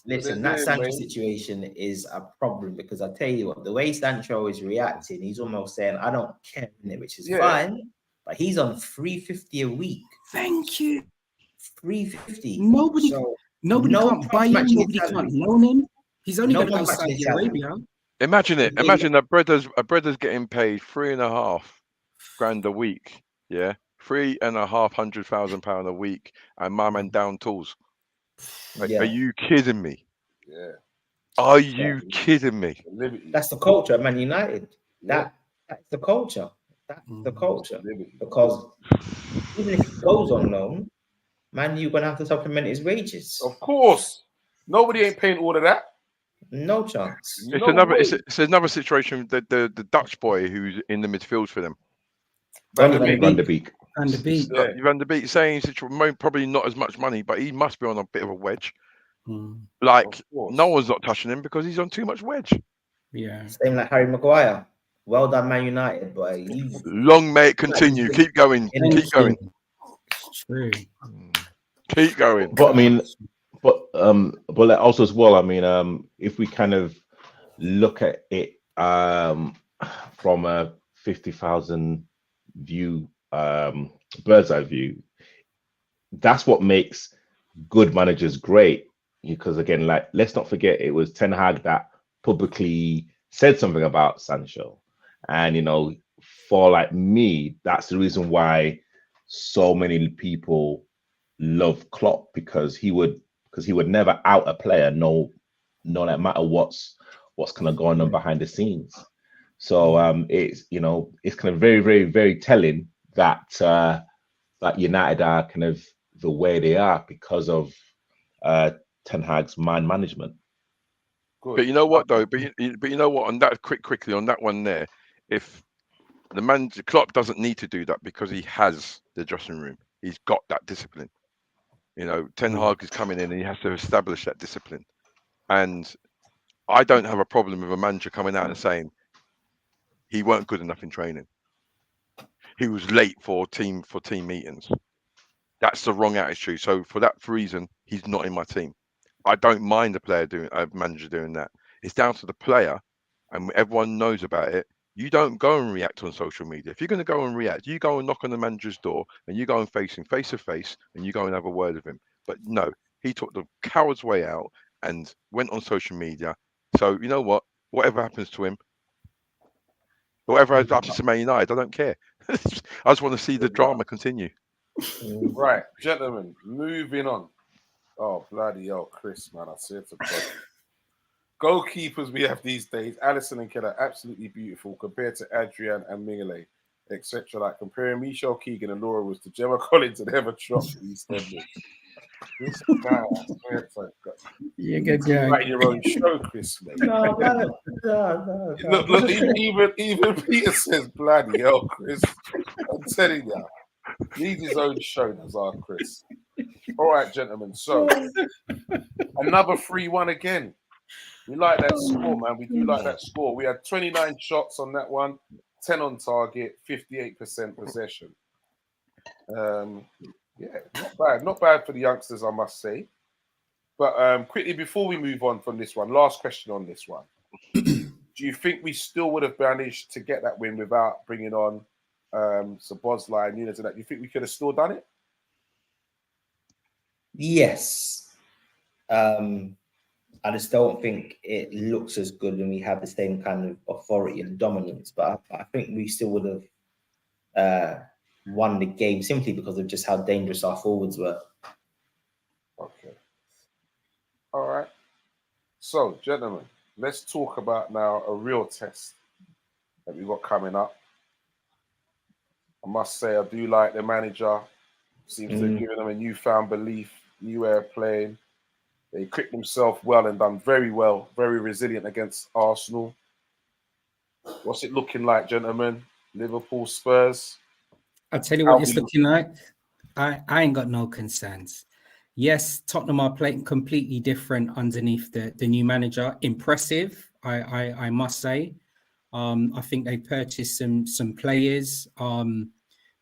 Listen, that Sancho situation is a problem because I tell you what, the way Sancho is reacting, he's almost saying, "I don't care," which is fine. But he's on 350 a week. Thank you. 350. Nobody can't buy him. Nobody can't loan him. He's only going to go Saudi Arabia. Imagine it. Imagine a brother's getting paid £3.5 grand a week. Yeah, £350,000 a week, and my man down tools. Like, are you kidding me? Yeah. Are you kidding me? That's the culture at Man United. That's the culture. That's the culture. Because even if he goes on loan, man, you're gonna have to supplement his wages. Of course. Nobody ain't paying all of that. No chance. It's another situation. The Dutch boy who's in the midfield for them. Van de Beek. Van de Beek saying probably not as much money, but he must be on a bit of a wedge. No one's not touching him because he's on too much wedge. Yeah. Same like Harry Maguire. Well done, Man United, but long may it continue. Keep going. Keep going. True. Keep going. But I mean, but also as well, I mean, if we kind of look at it from a 50,000 view, bird's eye view, that's what makes good managers great. Because again, like, let's not forget, it was Ten Hag that publicly said something about Sancho, and you know, for like me, that's the reason why so many people love Klopp, because he would never out a player, no matter what's kind of going on behind the scenes. So it's, you know, it's kind of very, very, very telling that that United are kind of the way they are because of Ten Hag's man management. Good. But you know what though? But you know what? On that quickly on that one there, if the Klopp doesn't need to do that because he has the dressing room, he's got that discipline. You know, Ten Hag is coming in and he has to establish that discipline. And I don't have a problem with a manager coming out and saying he weren't good enough in training. He was late for team meetings. That's the wrong attitude. So for that reason, he's not in my team. I don't mind a manager doing that. It's down to the player, and everyone knows about it. You don't go and react on social media. If you're going to go and react, you go and knock on the manager's door, and you go and face him face to face, and you go and have a word with him. But no, he took the coward's way out and went on social media. So you know what? Whatever happens to him, whatever happens to Man United, I don't care. I just want to see the drama continue. Right, gentlemen, moving on. Oh, bloody hell, Chris, man, I said to God. Goalkeepers we have these days, Alisson and Keller, absolutely beautiful compared to Adrian and Mingele, etc. Like comparing Michelle Keegan and Laura was to Gemma Collins and Ever Trump in East London. This guy, I swear to God. You get going. Writing your own show, Chris, mate. No. Look, even Peter says, bloody hell, Chris. I'm telling you. Needs his own show, Nazar Chris. All right, gentlemen. So, another 3-1 again. We like that score, man. We do like that score. We had 29 shots on that one, 10 on target, 58% possession. Yeah, not bad for the youngsters, I must say. But quickly before we move on from this one, last question on this one. Do you think we still would have managed to get that win without bringing on Szoboszlai and Nunes and that? Do you think we could have still done it? Yes. I just don't think it looks as good when we have the same kind of authority and dominance. But I think we still would have won the game simply because of just how dangerous our forwards were. Okay. All right. So, gentlemen, let's talk about now a real test that we've got coming up. I must say, I do like the manager. Seems to have given them a newfound belief, new way of playing. They equipped themselves well and done very well, very resilient against Arsenal. What's it looking like, gentlemen? Liverpool, Spurs? I'll tell you what it's looking like. I ain't got no concerns. Yes, Tottenham are playing completely different underneath the new manager. Impressive, I must say. I think they purchased some players.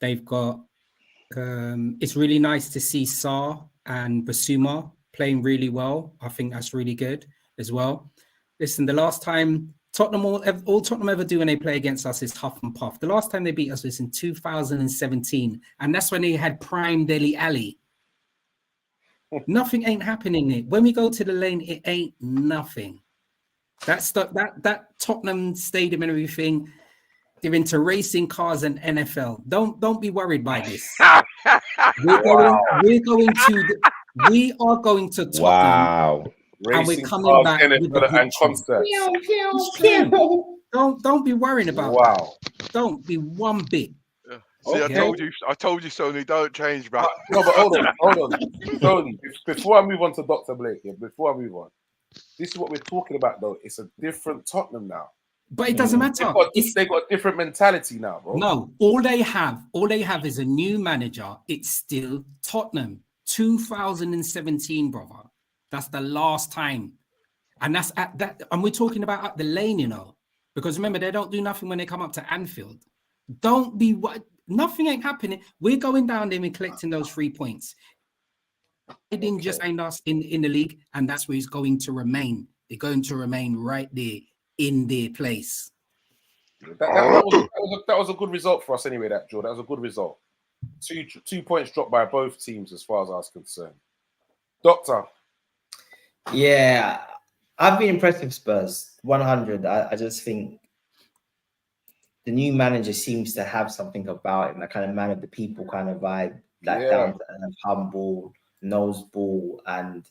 They've got. It's really nice to see Sarr and Basuma playing really well. I think that's really good as well. Listen, the last time Tottenham, all Tottenham ever do when they play against us is huff and puff. The last time they beat us was in 2017, and that's when they had prime Dele Alli. Nothing ain't happening there. When we go to the lane, it ain't nothing. That Tottenham stadium and everything, they're into racing cars and NFL. Don't be worried by this. We are going to Tottenham. Wow. Racing and we're coming back with and concerts. Don't be worrying about that. Don't be one bit. See, okay. I told you, Sony, don't change, bro. No, but hold on. Sony, before I move on to Dr. Blake, before I move on, this is what we're talking about, though. It's a different Tottenham now. But it doesn't matter. They got a different mentality now, bro. No, all they have is a new manager. It's still Tottenham. 2017, brother. That's the last time. And that's at that. And we're talking about up the lane, you know. Because remember, they don't do nothing when they come up to Anfield. Don't be what. Nothing ain't happening. We're going down there and collecting those 3 points. They didn't just end us in the league, and that's where he's going to remain. They're going to remain right there in their place. That was a good result for us anyway, that, Joe. That was a good result. 2 points dropped by both teams as far as I was concerned. Doctor. Yeah, I've been impressed with Spurs. 100. I just think the new manager seems to have something about him, that kind of man of the people kind of vibe, like down to earth, humble, knows ball, and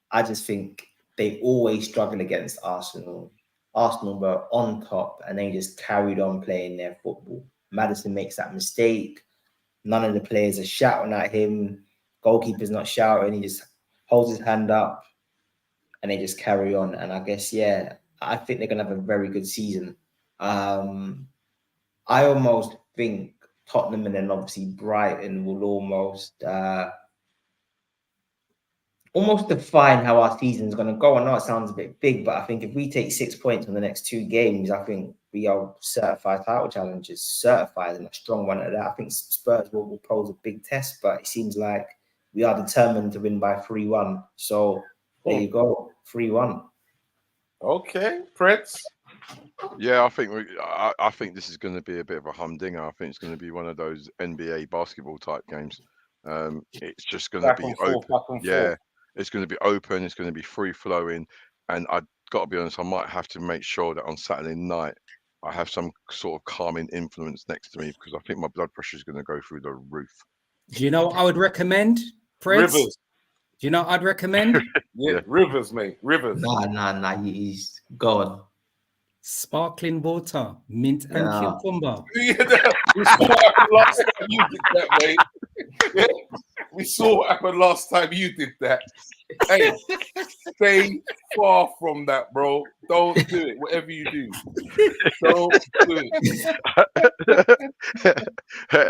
I just think they always struggle against Arsenal. Arsenal were on top and they just carried on playing their football. Maddison makes that mistake. None of the players are shouting at him. Goalkeeper's not shouting. He just holds his hand up and they just carry on. And I guess, I think they're going to have a very good season. I almost think Tottenham and then obviously Brighton will almost define how our season is going to go. I know it sounds a bit big, but I think if we take 6 points on the next 2 games, I think we are certified title challengers, certified, and a strong one at that. I think Spurs will pose a big test, but it seems like we are determined to win by 3-1. So there you go, 3-1. Okay, Prince. Yeah, I think this is going to be a bit of a humdinger. I think it's going to be one of those NBA basketball type games. It's just going to be open. Yeah, it's going to be open. It's going to be free flowing, and I've got to be honest. I might have to make sure that on Saturday night I have some sort of calming influence next to me because I think my blood pressure is going to go through the roof. Do you know what I would recommend, Prince? Rivers. Do you know what I'd recommend? Rivers, mate. Rivers. Nah. He's gone. Sparkling water, mint and cucumber. We saw what happened last time you did that, mate. We saw what happened last time you did that. Hey, stay far from that, bro. Don't do it. Whatever you do, don't do it.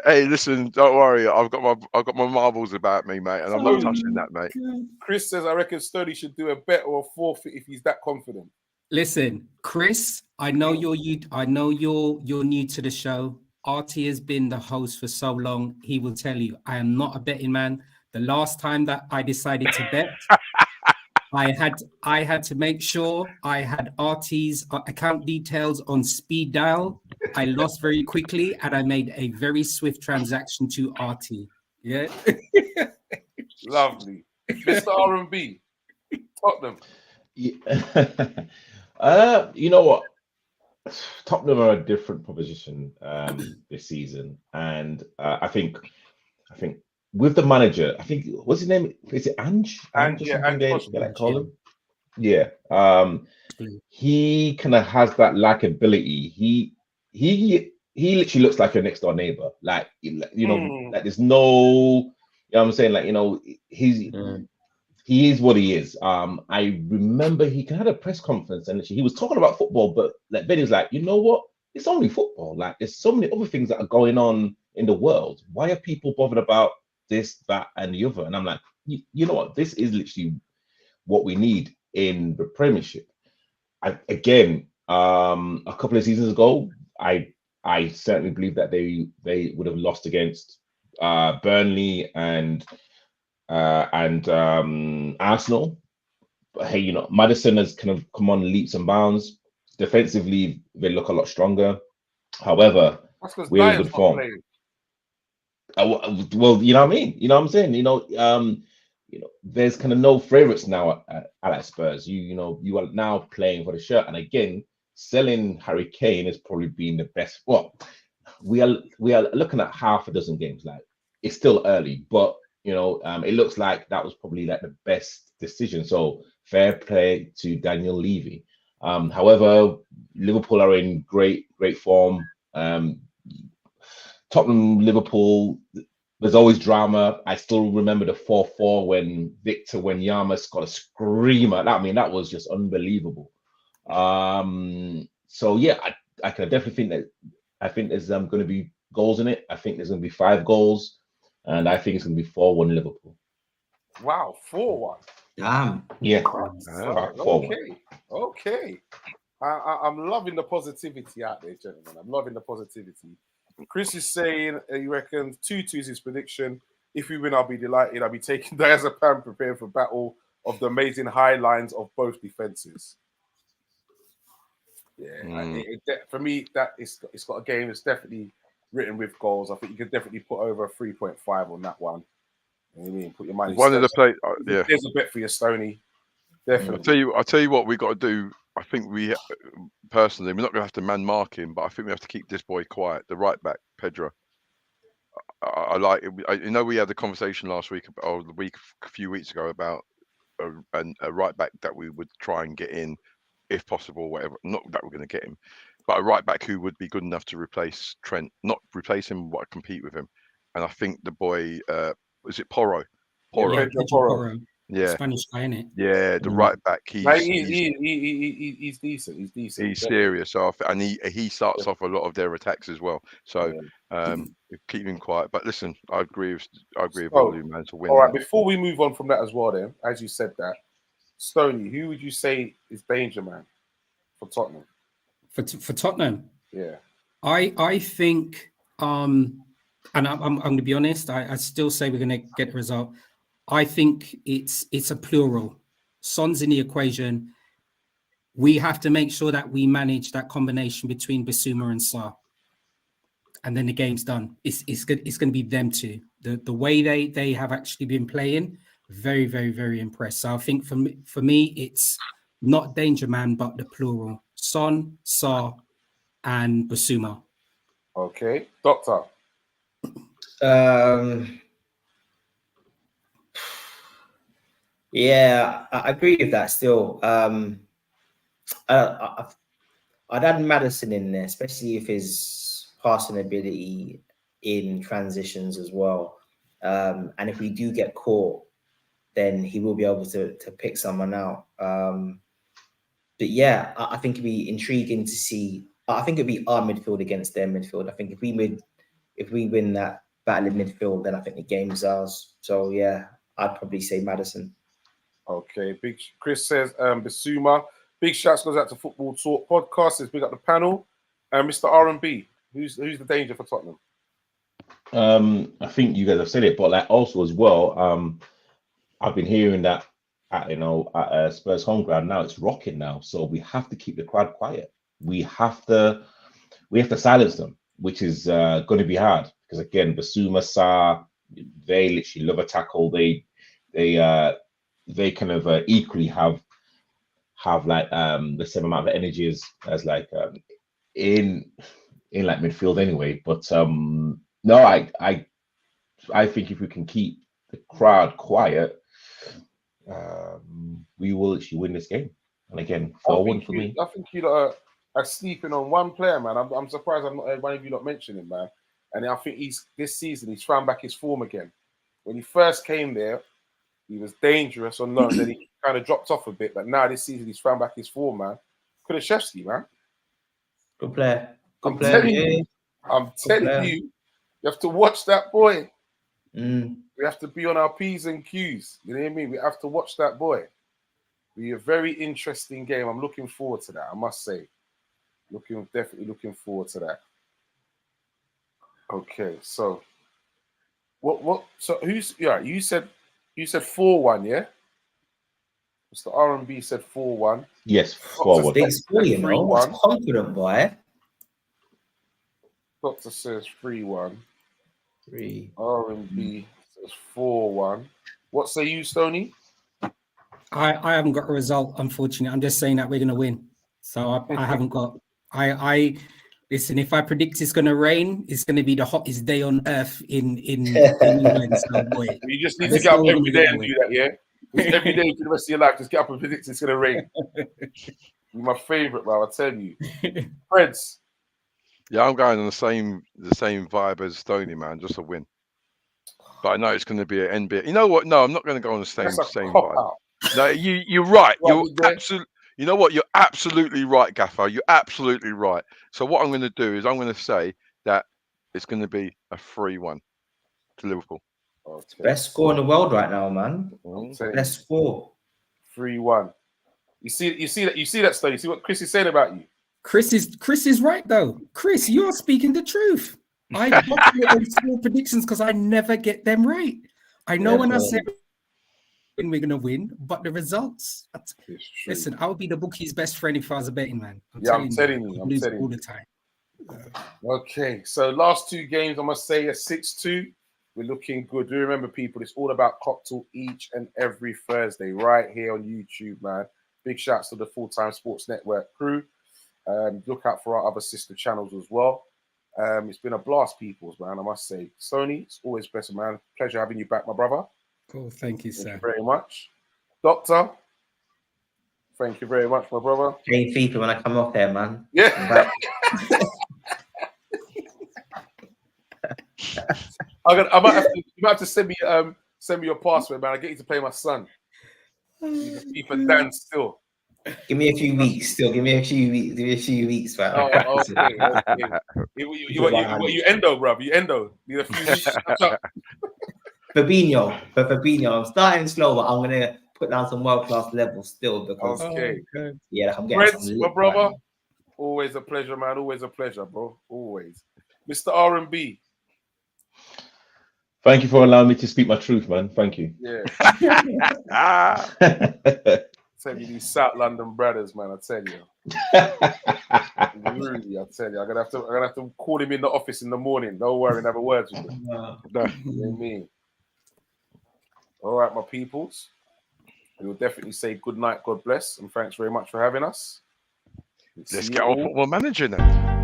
Hey, listen, don't worry. I've got my marbles about me, mate, and I'm not touching that, mate. Chris says I reckon Sturdy should do a bet or a forfeit if he's that confident. Listen, Chris, I know you're new to the show. Artie has been the host for so long. He will tell you, I am not a betting man. The last time that I decided to bet, I had to make sure I had Artie's account details on speed dial. I lost very quickly, and I made a very swift transaction to Artie. Yeah, Lovely, Mr. R&B, Tottenham. Yeah. You know what? Tottenham are a different proposition this season, and I think with the manager, I think what's his name? Is it Ange? And Or yeah, something Ange they like Postecoglou, call him. Yeah. He kind of has that likability. He literally looks like your next door neighbor. Like like there's no, you know what I'm saying? Like he is what he is. I remember he had a press conference and he was talking about football, but like Benny was like, you know what? It's only football. Like there's so many other things that are going on in the world. Why are people bothered about this, that, and the other? And I'm like, you know what? This is literally what we need in the Premiership. A couple of seasons ago, I certainly believe that they would have lost against Burnley and Arsenal. But hey, Maddison has kind of come on leaps and bounds. Defensively, they look a lot stronger. However, we're in good form. Well, you know what I mean. You know what I'm saying. There's kind of no favorites now at Spurs. You are now playing for the shirt, and again, selling Harry Kane has probably been the best. Well, we are looking at half a dozen games. Like it's still early, but it looks like that was probably like the best decision. So fair play to Daniel Levy. However, Liverpool are in great form. Tottenham, Liverpool, there's always drama. I still remember the 4-4 when Victor Wanyama got a screamer. That was just unbelievable. So yeah, I can definitely think there's going to be goals in it. I think there's going to be 5 goals, and I think it's going to be 4-1 Liverpool. Wow, 4-1. Damn. Yeah. 4-1. Okay. I'm loving the positivity out there, gentlemen. I'm loving the positivity. Chris is saying he reckons 2-2 is his prediction. If we win, I'll be delighted. I'll be taking Diazepam, preparing for battle of the amazing high lines of both defenses. Yeah, for me, it's got a game that's definitely written with goals. I think you could definitely put over a 3.5 on that one. You know what I mean? Put your money. One of the play, yeah. There's a bet for your Stoney. Definitely. I'll tell you what we got to do. I think we personally, we're not going to have to man mark him, but I think we have to keep this boy quiet. The right back, Pedro. I like it. We had a conversation last week or a few weeks ago about a right back that we would try and get in, if possible, whatever. Not that we're going to get him, but a right back who would be good enough to replace Trent, not replace him, but compete with him. And I think the boy, is it Porro? Porro. Yeah, Spanish guy, isn't it? Yeah, the right back. He's decent. He's decent. He's serious, and he starts off a lot of their attacks as well. So keep him quiet. But listen, I agree with all you, man, to win. All right, before we move on from that as well, then, as you said that, Stoney, who would you say is danger man for Tottenham? For Tottenham, yeah, I think, and I'm going to be honest. I still say we're going to get a result. I think it's a plural. Son's in the equation. We have to make sure that we manage that combination between Bissouma and Sarr, and then the game's done. It's good. It's going to be them two. The way they have actually been playing, very, very, very impressed. So I think for me, it's not danger man, but the plural: Son, Sarr, and Bissouma. Okay, Doctor. Yeah, I agree with that still. I'd add Maddison in there, especially if his passing ability in transitions as well. And if we do get caught, then he will be able to pick someone out. But yeah, I think it'd be intriguing to see. I think it'd be our midfield against their midfield. I think if we win that battle in midfield, then I think the game's ours. So yeah, I'd probably say Maddison. Okay, Big Chris says Bissouma. Big shouts goes out to Football Talk Podcast. Let's big up the panel. And Mr. R&B, who's the danger for Tottenham? I think you guys have said it, but like also as well, I've been hearing that at Spurs home ground now it's rocking now, so we have to keep the crowd quiet. We have to silence them, which is going to be hard because again, Basuma, Sarr, they literally love a tackle. They kind of equally have like the same amount of energy as like in like midfield anyway. But no, I think if we can keep the crowd quiet, we will actually win this game. And again, 4-1 for me. I think you lot are sleeping on one player, man. I'm surprised I've not heard one of you not mention him, man. And I think this season he's found back his form again. When he first came there, he was dangerous on loan. Then he kind of dropped off a bit, but now this season he's found back his form, man. Kulishevsky, man. Good player. I'm telling you, you have to watch that boy. We have to be on our P's and Q's. You know what I mean? We have to watch that boy. It'll be a very interesting game. I'm looking forward to that, I must say. Definitely looking forward to that. Okay, so so you said 4-1, yeah? Mr. R&B said 4-1. Yes, 4-1. Big score, you know. It's confident, boy. Doctor says 3-1. 3. R&B says 4-1. What say you, Stoney? I haven't got a result, unfortunately. I'm just saying that we're going to win. So I haven't got. I listen. If I predict it's going to rain, it's going to be the hottest day on earth in England. So boy, you just need to get up every day and do that, yeah. Every day for the rest of your life, just get up and predict it's going to rain. You're my favorite, bro. I tell you, Freds. Yeah, I'm going on the same vibe as Stoney, man. Just a win. But I know it's going to be an NBA. You know what? No, I'm not going to go on the same vibe. Out. No, you're right. You're absolutely. You know what? You're absolutely right, Gaffer. You're absolutely right. So what I'm going to do is I'm going to say that it's going to be a 3-1 to Liverpool. Okay. Best score in the world right now, man. Best score. 3-1. You see that study. You see what Chris is saying about you. Chris is right though. Chris, you're speaking the truth. I got small predictions because I never get them right. I know when I said we're gonna win, but the results. Listen, I would be the bookie's best friend if I was a betting man. I'm telling you all the time. Okay, so last two games, I must say a 6-2. We're looking good. Do remember, people, it's all about Kop Talk each and every Thursday right here on YouTube, man. Big shouts to the Full-Time Sports Network crew. Look out for our other sister channels as well. It's been a blast, peoples, man. I must say, Sony, it's always better, man. Pleasure having you back, my brother. Cool, thank you, sir. Thank you very much. Doctor, thank you very much, my brother. Playing FIFA when I come off there, man. Yeah. You might have to send me your password, man. I get you to play my son. He's a FIFA Dan still. Give me a few weeks. Give me a few weeks, man. Oh, okay. You endo, bro. You endo. Need a few weeks. Fabinho, I'm starting slow, but I'm gonna put down some world-class levels still because I'm getting some my brother. Man. Always a pleasure, man. Always a pleasure, bro. Always. Mr. R&B. Thank you for allowing me to speak my truth, man. Thank you. Yeah. Tell you these South London brothers, man. I tell you. Really, I tell you. I'm gonna have to call him in the office in the morning. Don't worry, and have a word with him. No. You know what I mean? All right, my peoples. We will definitely say good night, God bless, and thanks very much for having us. Let's get on Football Manager now.